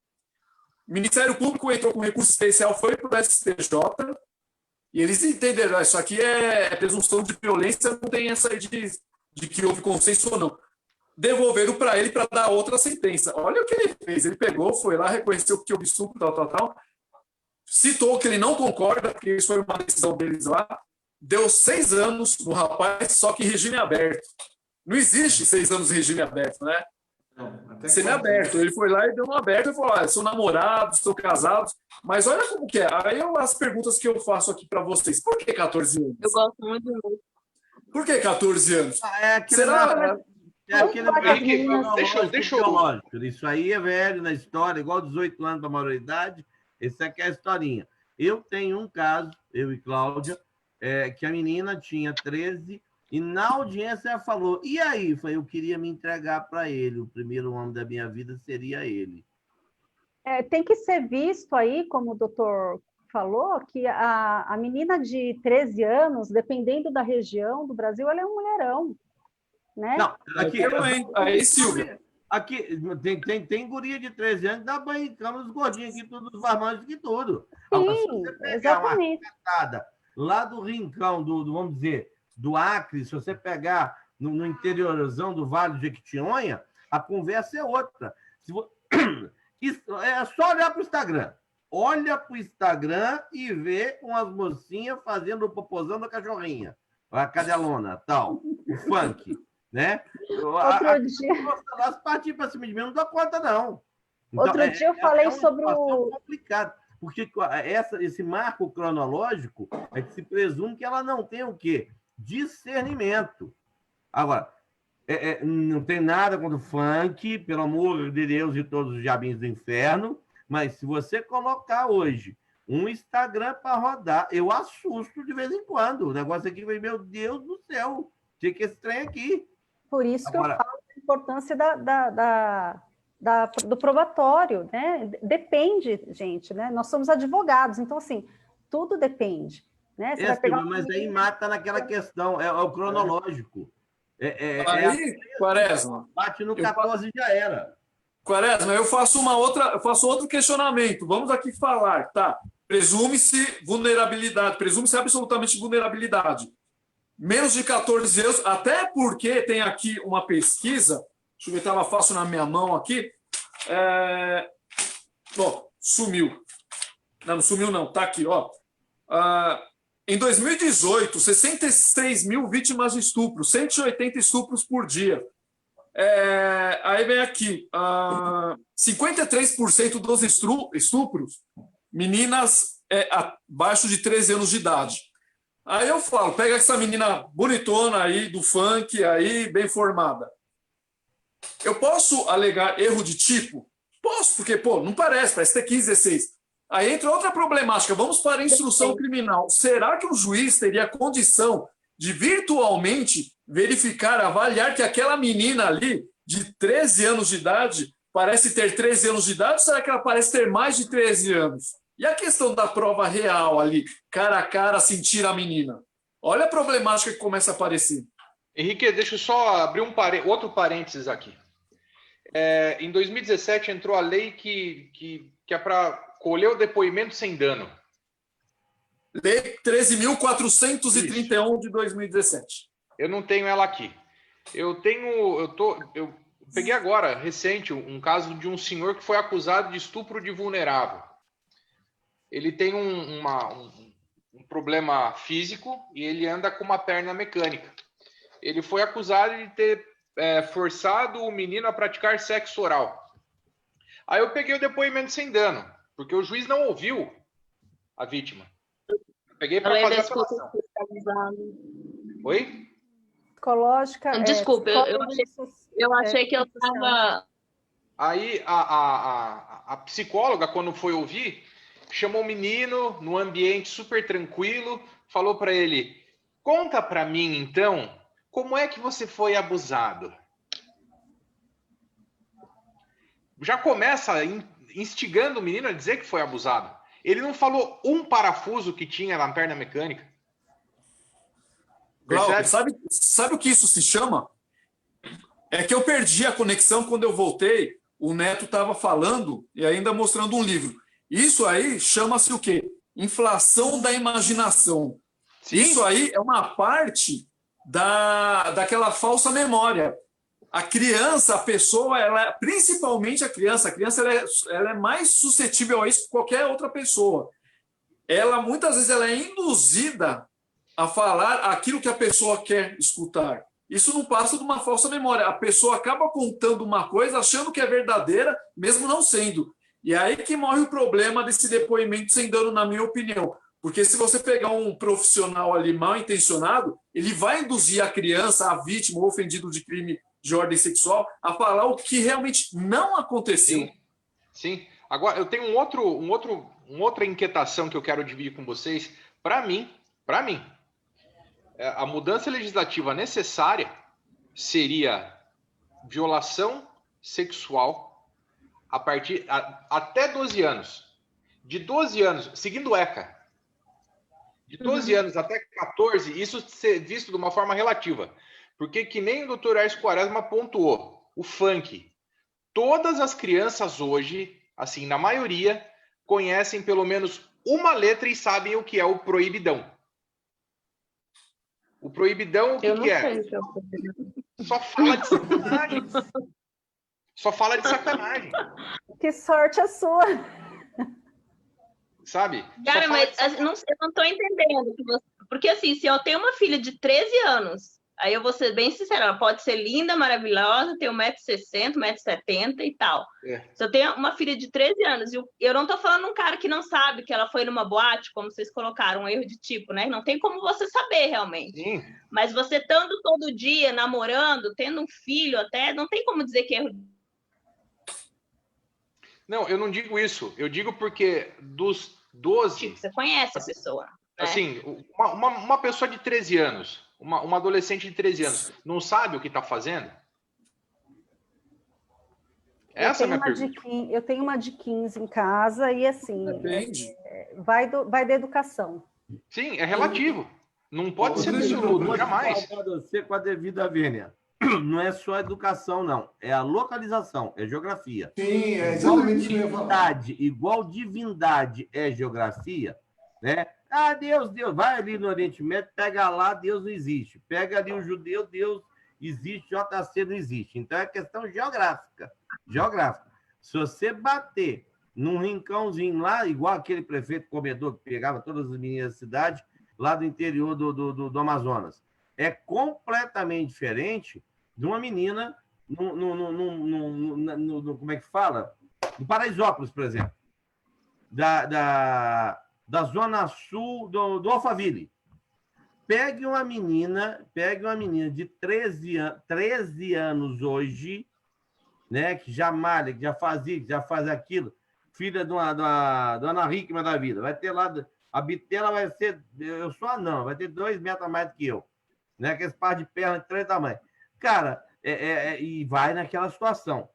o Ministério Público entrou com recurso especial, foi para o STJ, e eles entenderam, isso aqui é presunção de violência, não tem essa aí de que houve consenso ou não. Devolveram para ele para dar outra sentença. Olha o que ele fez, ele pegou, foi lá, reconheceu que houve estupro, tal, citou que ele não concorda, porque isso foi uma decisão deles lá, deu 6 anos no rapaz, só que em regime aberto. Não existe 6 anos em regime aberto, né? Semi-aberto. Ele foi lá e deu um aberto e falou: sou namorado, estou casado. Mas olha como que é. Aí as perguntas que eu faço aqui para vocês. Por que 14 anos? Eu gosto muito do muito. Por que 14 anos? Será? Deixa eu... Isso aí é velho na história, igual 18 anos para a maioridade. Essa aqui é a historinha. Eu tenho um caso, eu e Cláudia, que a menina tinha 13 e na audiência ela falou, e aí? Eu queria me entregar para ele, o primeiro homem da minha vida seria ele. Tem que ser visto aí, como o doutor falou, que a menina de 13 anos, dependendo da região do Brasil, ela é um mulherão. Né? Não, aqui, aí, Silvia. Aqui tem guria de 13 anos, dá banho em cama, os gordinhos aqui, todos os marmanjos aqui, tudo. Sim, exatamente. Lá do rincão, vamos dizer, do Acre, se você pegar no interiorzão do Vale do Jequitinhonha, a conversa é outra. É só olhar para o Instagram. Olha para o Instagram e vê umas mocinhas fazendo o popozão da cachorrinha, a cadelona, tal, o funk, né? Outro dia... As partir para cima de mim não dá conta, não. Então, outro dia eu falei sobre o... complicado, porque esse marco cronológico é que se presume que ela não tem o quê? Discernimento. Agora, não tem nada contra o funk, pelo amor de Deus e todos os diabinhos do inferno, mas se você colocar hoje um Instagram para rodar, eu assusto de vez em quando. O negócio aqui vem, meu Deus do céu, tinha que esse trem aqui. Por isso que eu falo da importância do probatório, né? Depende, gente, né? Nós somos advogados, então, assim, tudo depende. Né? Mas aí mata naquela questão, é o cronológico. Quaresma. Bate no 14 já era. Quaresma, eu faço outro questionamento. Vamos aqui falar, tá? Presume-se vulnerabilidade, presume-se absolutamente vulnerabilidade. Menos de 14 anos, até porque tem aqui uma pesquisa, deixa eu ver se ela faço na minha mão aqui. Bom, sumiu. Não sumiu não, tá aqui, ó. Em 2018, 63 mil vítimas de estupro, 180 estupros por dia. Aí vem aqui, 53% dos estupros, meninas abaixo de 13 anos de idade. Aí eu falo, pega essa menina bonitona aí, do funk, aí, bem formada. Eu posso alegar erro de tipo? Posso, porque, não parece ter 15, 16. Aí entra outra problemática, vamos para a instrução criminal. Será que o juiz teria condição de virtualmente verificar, avaliar que aquela menina ali, de 13 anos de idade, parece ter 13 anos de idade, ou será que ela parece ter mais de 13 anos? E a questão da prova real ali, cara a cara, sentir a menina? Olha a problemática que começa a aparecer. Henrique, deixa eu só abrir outro parênteses aqui. Em 2017 entrou a lei que é para colher o depoimento sem dano. Lei 13.431 de 2017. Eu não tenho ela aqui. Eu peguei agora, recente, um caso de um senhor que foi acusado de estupro de vulnerável. Ele tem um problema físico e ele anda com uma perna mecânica. Ele foi acusado de ter forçado o menino a praticar sexo oral. Aí eu peguei o depoimento sem dano, porque o juiz não ouviu a vítima. Eu peguei para fazer a apelação. Oi? Psicológica. Desculpa, eu achei que eu estava. Aí a psicóloga, quando foi ouvir, chamou o menino no ambiente super tranquilo, falou para ele: conta para mim, então, como é que você foi abusado? Já começa instigando o menino a dizer que foi abusado. Ele não falou um parafuso que tinha na perna mecânica. Glauber, sabe o que isso se chama? É que eu perdi a conexão quando eu voltei. O Neto estava falando e ainda mostrando um livro. Isso aí chama-se o quê? Inflação da imaginação. Sim. Isso aí é uma parte daquela falsa memória. A criança, a pessoa, principalmente a criança ela é mais suscetível a isso que qualquer outra pessoa. Muitas vezes ela é induzida a falar aquilo que a pessoa quer escutar. Isso não passa de uma falsa memória. A pessoa acaba contando uma coisa achando que é verdadeira, mesmo não sendo. E aí que morre o problema desse depoimento sem dano, na minha opinião. Porque se você pegar um profissional ali mal intencionado, ele vai induzir a criança, a vítima, o ofendido de crime de ordem sexual, a falar o que realmente não aconteceu. Sim. Agora, eu tenho uma outra inquietação que eu quero dividir com vocês. Para mim, a mudança legislativa necessária seria violação sexual até 12 anos. De 12 anos, seguindo o ECA, de 12 anos até 14, isso ser visto de uma forma relativa. Porque, que nem o doutor Aécio Quaresma pontuou, o funk. Todas as crianças hoje, assim, na maioria, conhecem pelo menos uma letra e sabem o que é o proibidão. O proibidão, o que é? Só fala de sacanagem. Só fala de sacanagem. Que sorte a sua. Sabe? Cara, mas eu não estou entendendo. Porque assim, se eu tenho uma filha de 13 anos, aí eu vou ser bem sincera, ela pode ser linda, maravilhosa, tem 1,60 m, 1,70 m e tal. Se eu tenho uma filha de 13 anos, eu não estou falando um cara que não sabe que ela foi numa boate, como vocês colocaram, um erro de tipo, né? Não tem como você saber realmente. Sim. Mas você estando todo dia namorando, tendo um filho até, não tem como dizer que é erro. Não, eu não digo isso. Eu digo porque dos 12... Tipo, você conhece a pessoa. Né? Assim, uma pessoa de 13 anos, uma adolescente de 13 anos, não sabe o que está fazendo? Essa é a minha pergunta. Eu tenho uma de 15 em casa e, assim, vai da educação. Sim, é relativo. Não pode ser absoluto, jamais. Você com a devida vênia. Não é só a educação, não. É a localização, é geografia. Sim, é exatamente isso. Igual divindade é geografia, né? Ah, Deus, vai ali no Oriente Médio, pega lá, Deus não existe. Pega ali o judeu, Deus existe, JC não existe. Então é questão geográfica. Se você bater num rincãozinho lá, igual aquele prefeito comedor que pegava todas as meninas da cidade, lá do interior do Amazonas. É completamente diferente de uma menina como é que fala? No Paraisópolis, por exemplo, da zona sul do Alphaville. Pegue uma menina de 13 anos hoje, né, que já malha, que já faz isso, que já faz aquilo, filha de uma Ana Hickman da vida. Vai ter lá, a bitela vai ser, eu sou anão, vai ter 2 metros a mais do que eu, né, aqueles par de perna de 3 tamanhos. Cara, e vai naquela situação.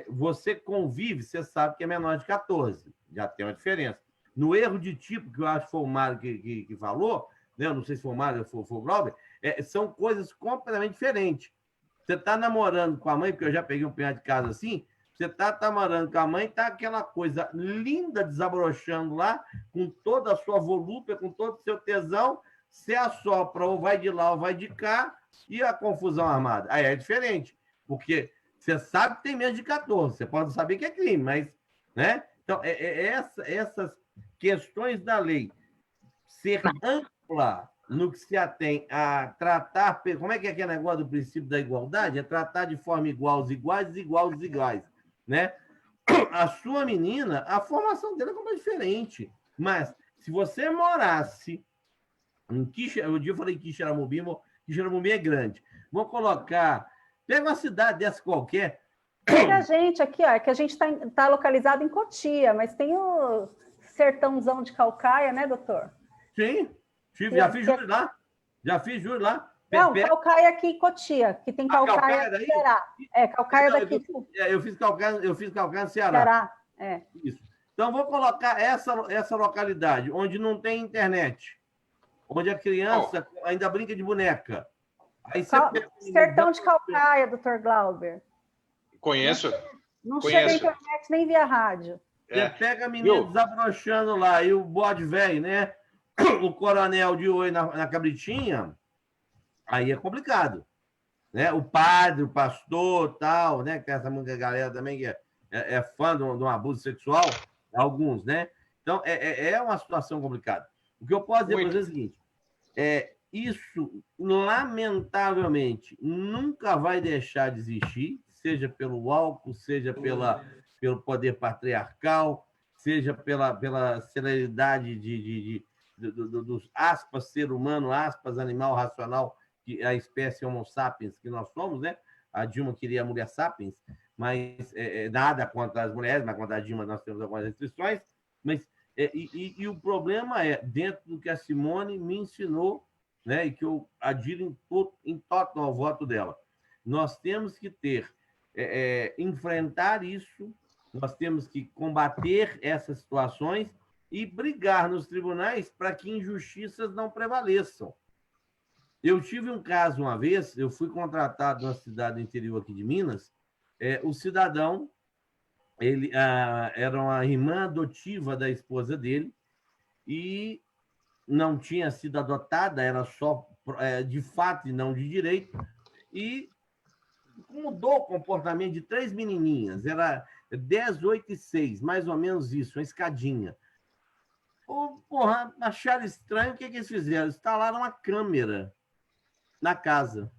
Você convive, você sabe que é menor de 14, já tem uma diferença. No erro de tipo, que eu acho que foi o Mário que falou, né, eu não sei se foi o Mário ou foi o Glauber, são coisas completamente diferentes. Você está namorando com a mãe, porque eu já peguei um punhado de casa assim, você está namorando com a mãe, está aquela coisa linda desabrochando lá, com toda a sua volúpia, com todo o seu tesão, você assopra ou vai de lá ou vai de cá, e a confusão armada. Aí é diferente, porque você sabe que tem menos de 14, você pode saber que é crime, mas, né? Então, essas questões da lei ser ampla no que se atém a tratar... Como é que é aquele negócio do princípio da igualdade? É tratar de forma igual os iguais, desigual os iguais, né? A sua menina, a formação dela é completamente diferente. Mas, se você morasse em Quixeramobim, eu falei Quixeramobim é grande. Vou colocar... Pega uma cidade dessa qualquer... Pega a gente aqui, ó, é que a gente está localizado em Cotia, mas tem o sertãozão de Caucaia, né, doutor? Sim, já fiz júri lá. Não, Caucaia aqui em Cotia, que tem Caucaia no Ceará. Caucaia daqui. Eu fiz Caucaia no Ceará. Isso. Então, vou colocar essa localidade, onde não tem internet, onde a criança ainda brinca de boneca. Aí Sertão de Caucaia, doutor Glauber. Conheço. Não chega a internet nem via rádio. Você pega a menina desabrochando lá, e o bode velho, né? O coronel de oi na cabritinha, aí é complicado, né? O padre, o pastor, tal, né? Que tem essa muita galera também que é fã de um abuso sexual, alguns, né? Então, é uma situação complicada. O que eu posso dizer para você é o seguinte, isso, lamentavelmente, nunca vai deixar de existir, seja pelo álcool, seja pelo poder patriarcal, seja pela celeridade dos aspas, ser humano, aspas, animal racional, que a espécie Homo sapiens que nós somos, né? A Dilma queria a mulher sapiens, mas nada contra as mulheres, mas contra a Dilma nós temos algumas restrições, mas e o problema dentro do que a Simone me ensinou, né? E que eu adiro em total ao voto dela. Nós temos que enfrentar isso, nós temos que combater essas situações e brigar nos tribunais para que injustiças não prevaleçam. Eu tive um caso uma vez, eu fui contratado na cidade do interior aqui de Minas, o cidadão, ele era uma irmã adotiva da esposa dele e não tinha sido adotada, era só de fato e não de direito, e mudou o comportamento de 3 menininhas, era 10, 8 e 6, mais ou menos isso, uma escadinha. Acharam estranho, o que eles fizeram? Instalaram uma câmera na casa.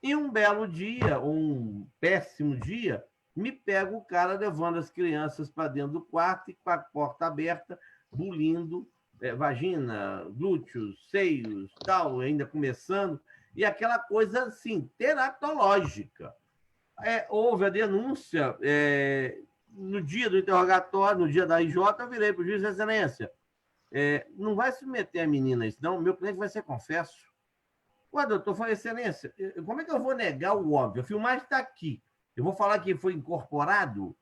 E um belo dia, um péssimo dia, me pega o cara levando as crianças para dentro do quarto e com a porta aberta, bulindo vagina, glúteos, seios, tal, ainda começando, e aquela coisa assim, teratológica. Houve a denúncia, no dia do interrogatório, no dia da IJ, eu virei para o juiz de excelência. Não vai submeter a menina a isso, não, meu cliente vai ser confesso. Ué, doutor, falei, excelência, como é que eu vou negar o óbvio? A filmagem está aqui. Eu vou falar que foi incorporado,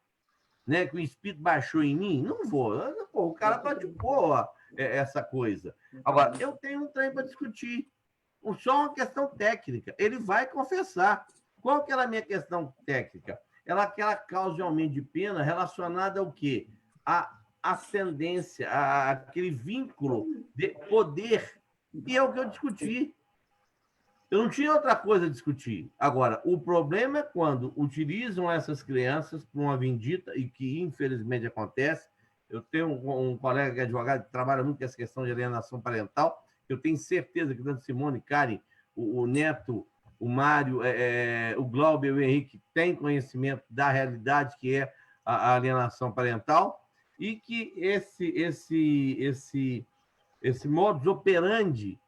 né, que o espírito baixou em mim? Não vou. O cara praticou essa coisa. Agora, eu tenho um trem para discutir. Só uma questão técnica. Ele vai confessar. Qual que era a minha questão técnica? Aquela causa de aumento de pena relacionada ao quê? A ascendência, aquele vínculo de poder. E é o que eu discuti. Eu não tinha outra coisa a discutir. Agora, o problema é quando utilizam essas crianças para uma vindita, e que infelizmente acontece. Eu tenho um colega que é advogado que trabalha muito com essa questão de alienação parental. Eu tenho certeza que tanto Simone, Karen, o Neto, o Mário, o Glauber e o Henrique têm conhecimento da realidade que é a alienação parental, e que esse modus operandi,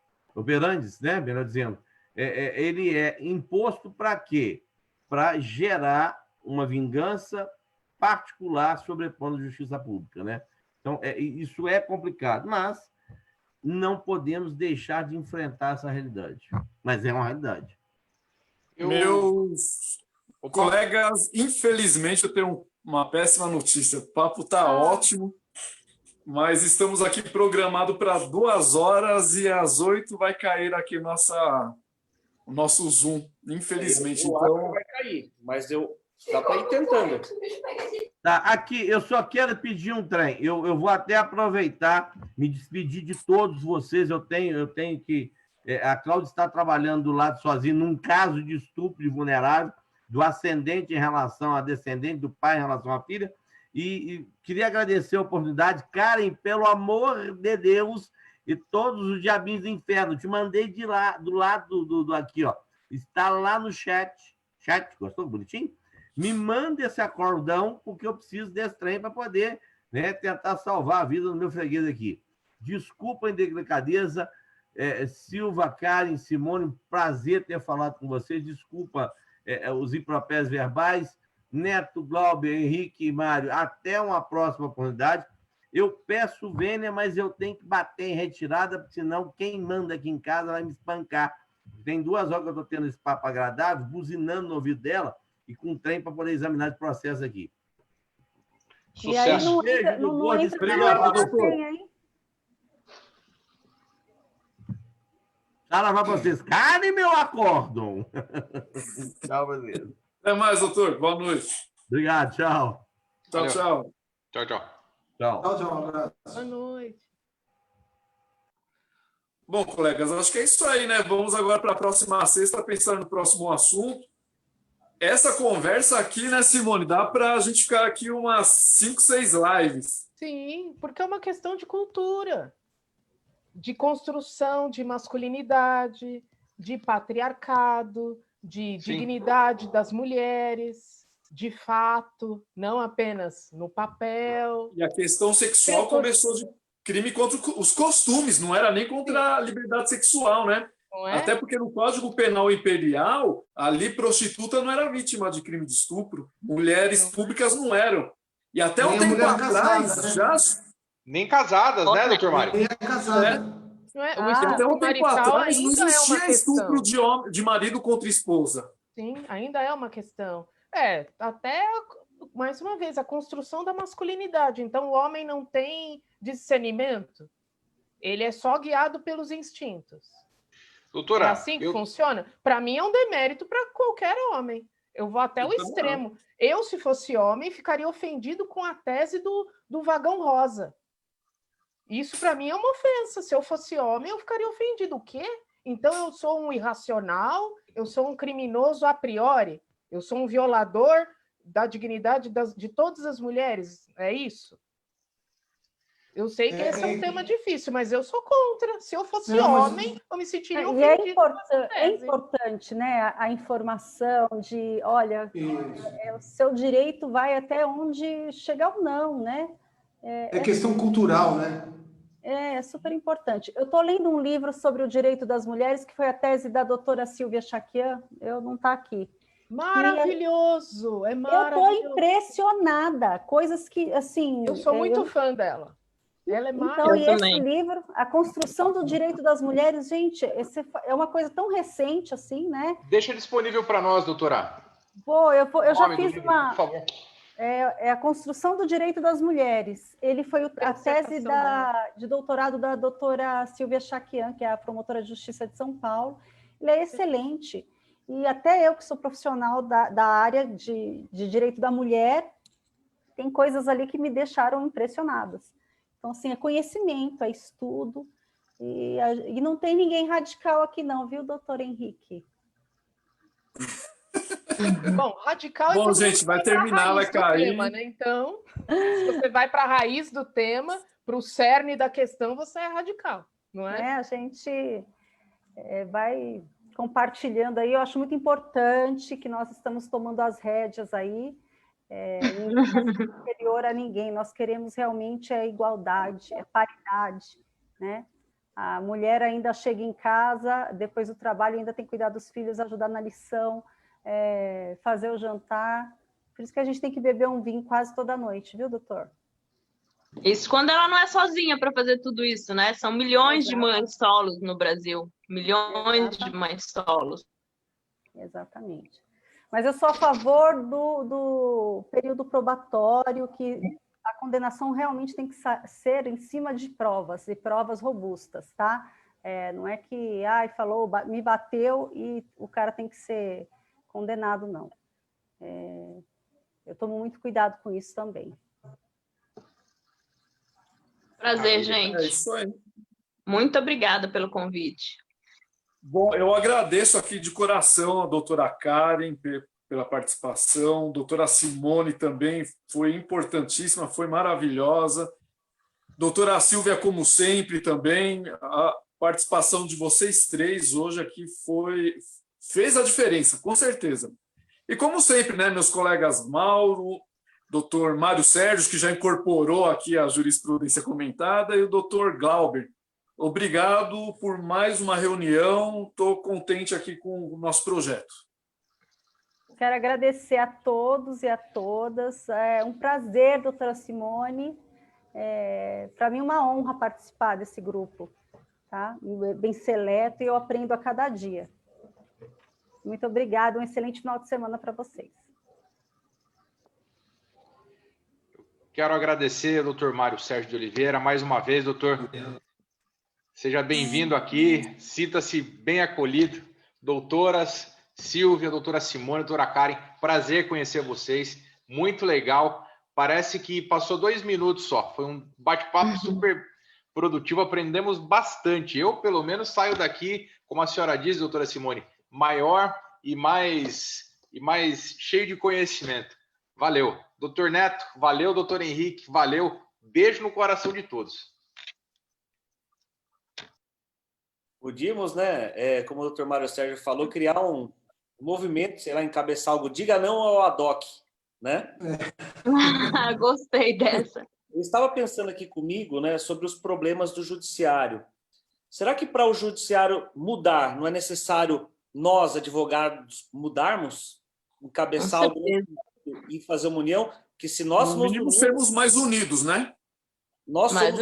né, melhor dizendo, ele é imposto para quê? Para gerar uma vingança particular sobrepondo a justiça pública, né? Então, isso é complicado, mas não podemos deixar de enfrentar essa realidade. Mas é uma realidade. Meus colegas, infelizmente, eu tenho uma péssima notícia. O papo está ótimo, mas estamos aqui programados para 2 horas e às 8 vai cair aqui o nosso Zoom, infelizmente. Eu acho que vai cair, mas dá para ir tentando. Tá, aqui, eu só quero pedir um trem. Eu vou até aproveitar, me despedir de todos vocês. Eu tenho que... a Cláudia está trabalhando do lado sozinha num caso de estupro de vulnerável, do ascendente em relação à descendente, do pai em relação à filha. E queria agradecer a oportunidade. Karen, pelo amor de Deus, e todos os diabinhos do inferno. Te mandei de lá, do lado do aqui, ó. Está lá no chat. Chat, gostou? Bonitinho? Me manda esse acordão, porque eu preciso desse trem para poder, né, tentar salvar a vida do meu freguês aqui. Desculpa a indelicadeza. Silva, Karen, Simone, prazer ter falado com vocês. Desculpa os impropérios verbais. Neto, Glauber, Henrique e Mário, até uma próxima oportunidade. Eu peço vênia, mas eu tenho que bater em retirada, porque senão quem manda aqui em casa vai me espancar. Tem 2 horas que eu estou tendo esse papo agradável, buzinando no ouvido dela e com um trem para poder examinar esse processo aqui. Sucesso. E aí não entra doutor. Sara, vai para vocês. Cadê meu acórdão? Tchau, beleza. Até mais, doutor. Boa noite. Obrigado, tchau. Tchau, tchau. Tchau, tchau. Tchau. Tchau, um abraço. Boa noite. Bom, colegas, acho que é isso aí, né? Vamos agora para a próxima sexta, pensar no próximo assunto. Essa conversa aqui, né, Simone, dá para a gente ficar aqui umas 5, 6 lives. Sim, porque é uma questão de cultura, de construção de masculinidade, de patriarcado, de dignidade das mulheres, de fato, não apenas no papel. E a questão sexual começou de crime contra os costumes, não era nem contra a liberdade sexual, né? Não é? Até porque no Código Penal Imperial, ali prostituta não era vítima de crime de estupro, mulheres públicas não eram. E até um tempo atrás, casada, né? já... Nem casadas, né, doutor Mário? Nem é casada. Não é? Até um tempo atrás não ainda é uma existia estupro questão. de marido contra esposa. Sim, ainda é uma questão. Até, mais uma vez, a construção da masculinidade. Então, o homem não tem discernimento, ele é só guiado pelos instintos. Doutora, é assim que funciona? Para mim, é um demérito para qualquer homem. Eu vou até o extremo. Eu, se fosse homem, ficaria ofendido com a tese do vagão rosa. Isso, para mim, é uma ofensa. Se eu fosse homem, eu ficaria ofendido. O quê? Então, eu sou um irracional? Eu sou um criminoso a priori? Eu sou um violador da dignidade de todas as mulheres? É isso? Eu sei que esse é um tema difícil, mas eu sou contra. Se eu fosse homem, eu me sentiria ofendido. É importante, né, a informação de, olha, o seu direito vai até onde chegar ou não, né? É questão cultural, né? É super importante. Eu estou lendo um livro sobre o direito das mulheres, que foi a tese da doutora Silvia Chaquian, eu não está aqui. Maravilhoso! É maravilhoso. Eu estou impressionada, coisas que, assim... Eu sou muito fã dela. Ela é então, e esse livro, A Construção do Direito das Mulheres, gente, é uma coisa tão recente assim, né? Deixa disponível para nós, doutora. Eu já fiz uma... Por favor. É A Construção do Direito das Mulheres. Ele foi a tese de doutorado da doutora Silvia Chaquian, que é a promotora de justiça de São Paulo. Ele é excelente. E até eu, que sou profissional da área de direito da mulher, tem coisas ali que me deixaram impressionadas. Então, assim, é conhecimento, é estudo, E não tem ninguém radical aqui não, viu, doutor Henrique? Bom, radical Bom, é gente, vai pra terminar, vai raiz do cair. tema, né? Então, se você vai para a raiz do tema, para o cerne da questão, você é radical, não é? A gente vai compartilhando aí. Eu acho muito importante que nós estamos tomando as rédeas aí. Ninguém quer ser superior a ninguém. Nós queremos realmente a igualdade, a paridade, né? A mulher ainda chega em casa, depois do trabalho, ainda tem que cuidar dos filhos, ajudar na lição, fazer o jantar. Por isso que a gente tem que beber um vinho quase toda noite, viu, doutor? Isso quando ela não é sozinha para fazer tudo isso, né? São milhões de mães solos no Brasil. Milhões de mães solos. Exatamente. Mas eu sou a favor do período probatório, que a condenação realmente tem que ser em cima de provas, e provas robustas, tá? Não é que, falou, me bateu e o cara tem que ser condenado, não. Eu tomo muito cuidado com isso também. Prazer, gente. É isso aí. Muito obrigada pelo convite. Bom, eu agradeço aqui de coração a doutora Karen pela participação, a doutora Simone também foi importantíssima, foi maravilhosa. Doutora Silvia, como sempre, também, a participação de vocês três hoje aqui fez a diferença, com certeza. E como sempre, né, meus colegas Mauro, doutor Mário Sérgio, que já incorporou aqui a jurisprudência comentada, e o doutor Glauber. Obrigado por mais uma reunião, estou contente aqui com o nosso projeto. Quero agradecer a todos e a todas. É um prazer, doutora Simone. Para mim, uma honra participar desse grupo, tá? Bem seleto, e eu aprendo a cada dia. Muito obrigada, um excelente final de semana para vocês. Quero agradecer ao doutor Mário Sérgio de Oliveira, mais uma vez, doutor. Seja bem-vindo aqui, sinta-se bem acolhido. Doutoras Silvia, doutora Simone, doutora Karen, prazer conhecer vocês, muito legal. Parece que passou 2 minutos só, foi um bate-papo super produtivo, aprendemos bastante. Eu, pelo menos, saio daqui, como a senhora diz, doutora Simone, maior e mais cheio de conhecimento. Valeu. Doutor Neto, valeu. Doutor Henrique, valeu. Beijo no coração de todos. Podíamos, né, como o doutor Mário Sérgio falou, criar um movimento, sei lá, encabeçar algo. Diga não ao ADOC, né? Gostei dessa. Eu estava pensando aqui comigo, né, sobre os problemas do judiciário. Será que para o judiciário mudar, não é necessário nós, advogados, mudarmos? Encabeçar algo e fazer uma união? Que se nós no mínimo sermos mais unidos, né? Nós somos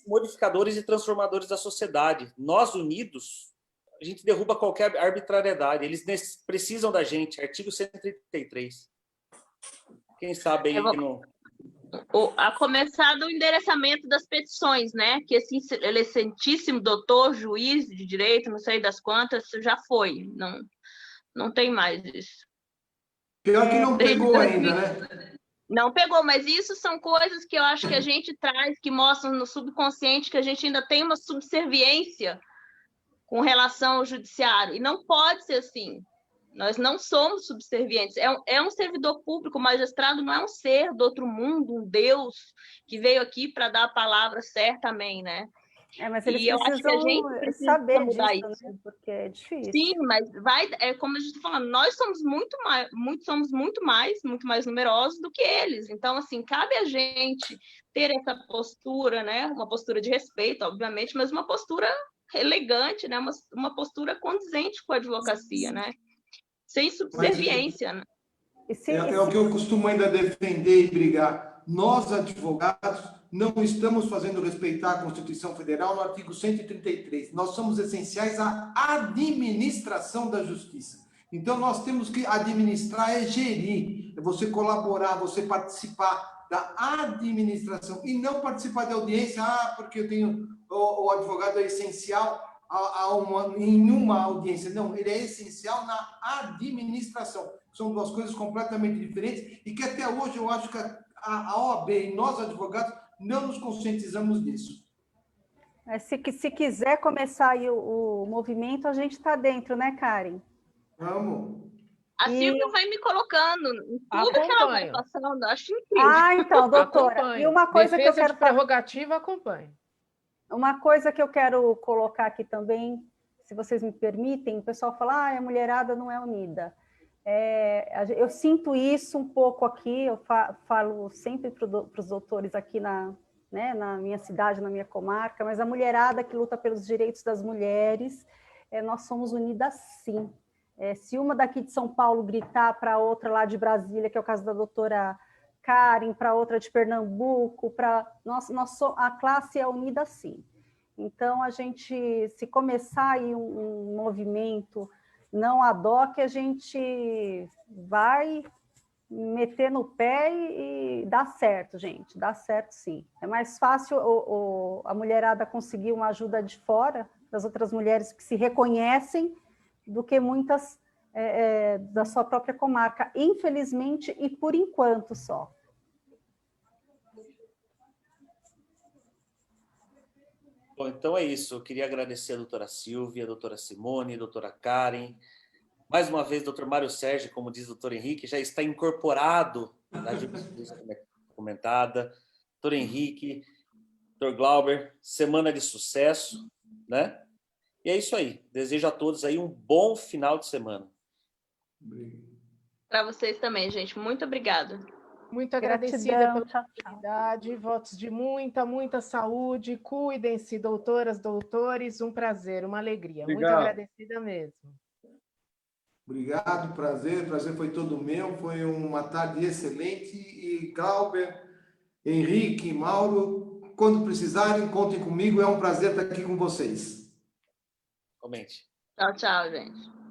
modificadores e transformadores da sociedade. Nós unidos, a gente derruba qualquer arbitrariedade. Eles precisam da gente. Artigo 133. Quem sabe aí que não... A começar do endereçamento das petições, né? Que esse excelentíssimo doutor, juiz de direito, não sei das quantas, já foi. Não tem mais isso. Pior que não pegou ainda, né? Não pegou, mas isso são coisas que eu acho que a gente traz, que mostram no subconsciente que a gente ainda tem uma subserviência com relação ao judiciário. E não pode ser assim. Nós não somos subservientes. É um servidor público, o magistrado não é um ser do outro mundo, um Deus que veio aqui para dar a palavra certa, amém, né? Mas eles precisam saber disso, né? Porque é difícil. Sim, mas como a gente está falando, nós somos muito mais numerosos do que eles. Então, assim, cabe a gente ter essa postura, né? Uma postura de respeito, obviamente, mas uma postura elegante, né? Uma postura condizente com a advocacia, né? Sem subserviência, né? É o que eu costumo ainda defender e brigar. Nós, advogados, não estamos fazendo respeitar a Constituição Federal no artigo 133. Nós somos essenciais à administração da justiça. Então, nós temos que administrar, gerir, você colaborar, você participar da administração e não participar da audiência, porque eu tenho o advogado é essencial em uma audiência. Não, ele é essencial na administração. São duas coisas completamente diferentes e que até hoje eu acho que a OAB e nós, advogados, não nos conscientizamos disso. Se quiser começar aí o movimento, a gente está dentro, né, Karen? Vamos. A Silvia vai me colocando em tudo que ela vai passando. Acho incrível. Ah, então, doutora. Acompanho. E uma coisa Defesa que eu quero de prerrogativa, acompanho. Uma coisa que eu quero colocar aqui também, se vocês me permitem, o pessoal fala, a mulherada não é unida. Eu sinto isso um pouco aqui, eu falo sempre para os doutores aqui na minha cidade, na minha comarca, mas a mulherada que luta pelos direitos das mulheres, nós somos unidas sim. Se uma daqui de São Paulo gritar para outra lá de Brasília, que é o caso da doutora Karen, para outra de Pernambuco, a classe é unida sim. Então, a gente, se começar aí um movimento não ad hoc, a gente vai meter no pé e dá certo, gente, dá certo sim. É mais fácil a mulherada conseguir uma ajuda de fora, das outras mulheres que se reconhecem, do que muitas da sua própria comarca, infelizmente, e por enquanto só. Bom, então é isso. Eu queria agradecer a doutora Silvia, a doutora Simone, a doutora Karen. Mais uma vez, doutor Mário Sérgio, como diz o doutor Henrique, já está incorporado na jurisprudência comentada. Doutor Henrique, doutor Glauber, semana de sucesso, né? E é isso aí. Desejo a todos aí um bom final de semana. Para vocês também, gente. Muito obrigada. Muito agradecida pela oportunidade, votos de muita saúde, cuidem-se, doutoras, doutores, um prazer, uma alegria. Obrigado. Muito agradecida mesmo. Obrigado, prazer foi todo meu, foi uma tarde excelente, e Glauber, Henrique, Mauro, quando precisarem, contem comigo, é um prazer estar aqui com vocês. Comente. Tchau, gente.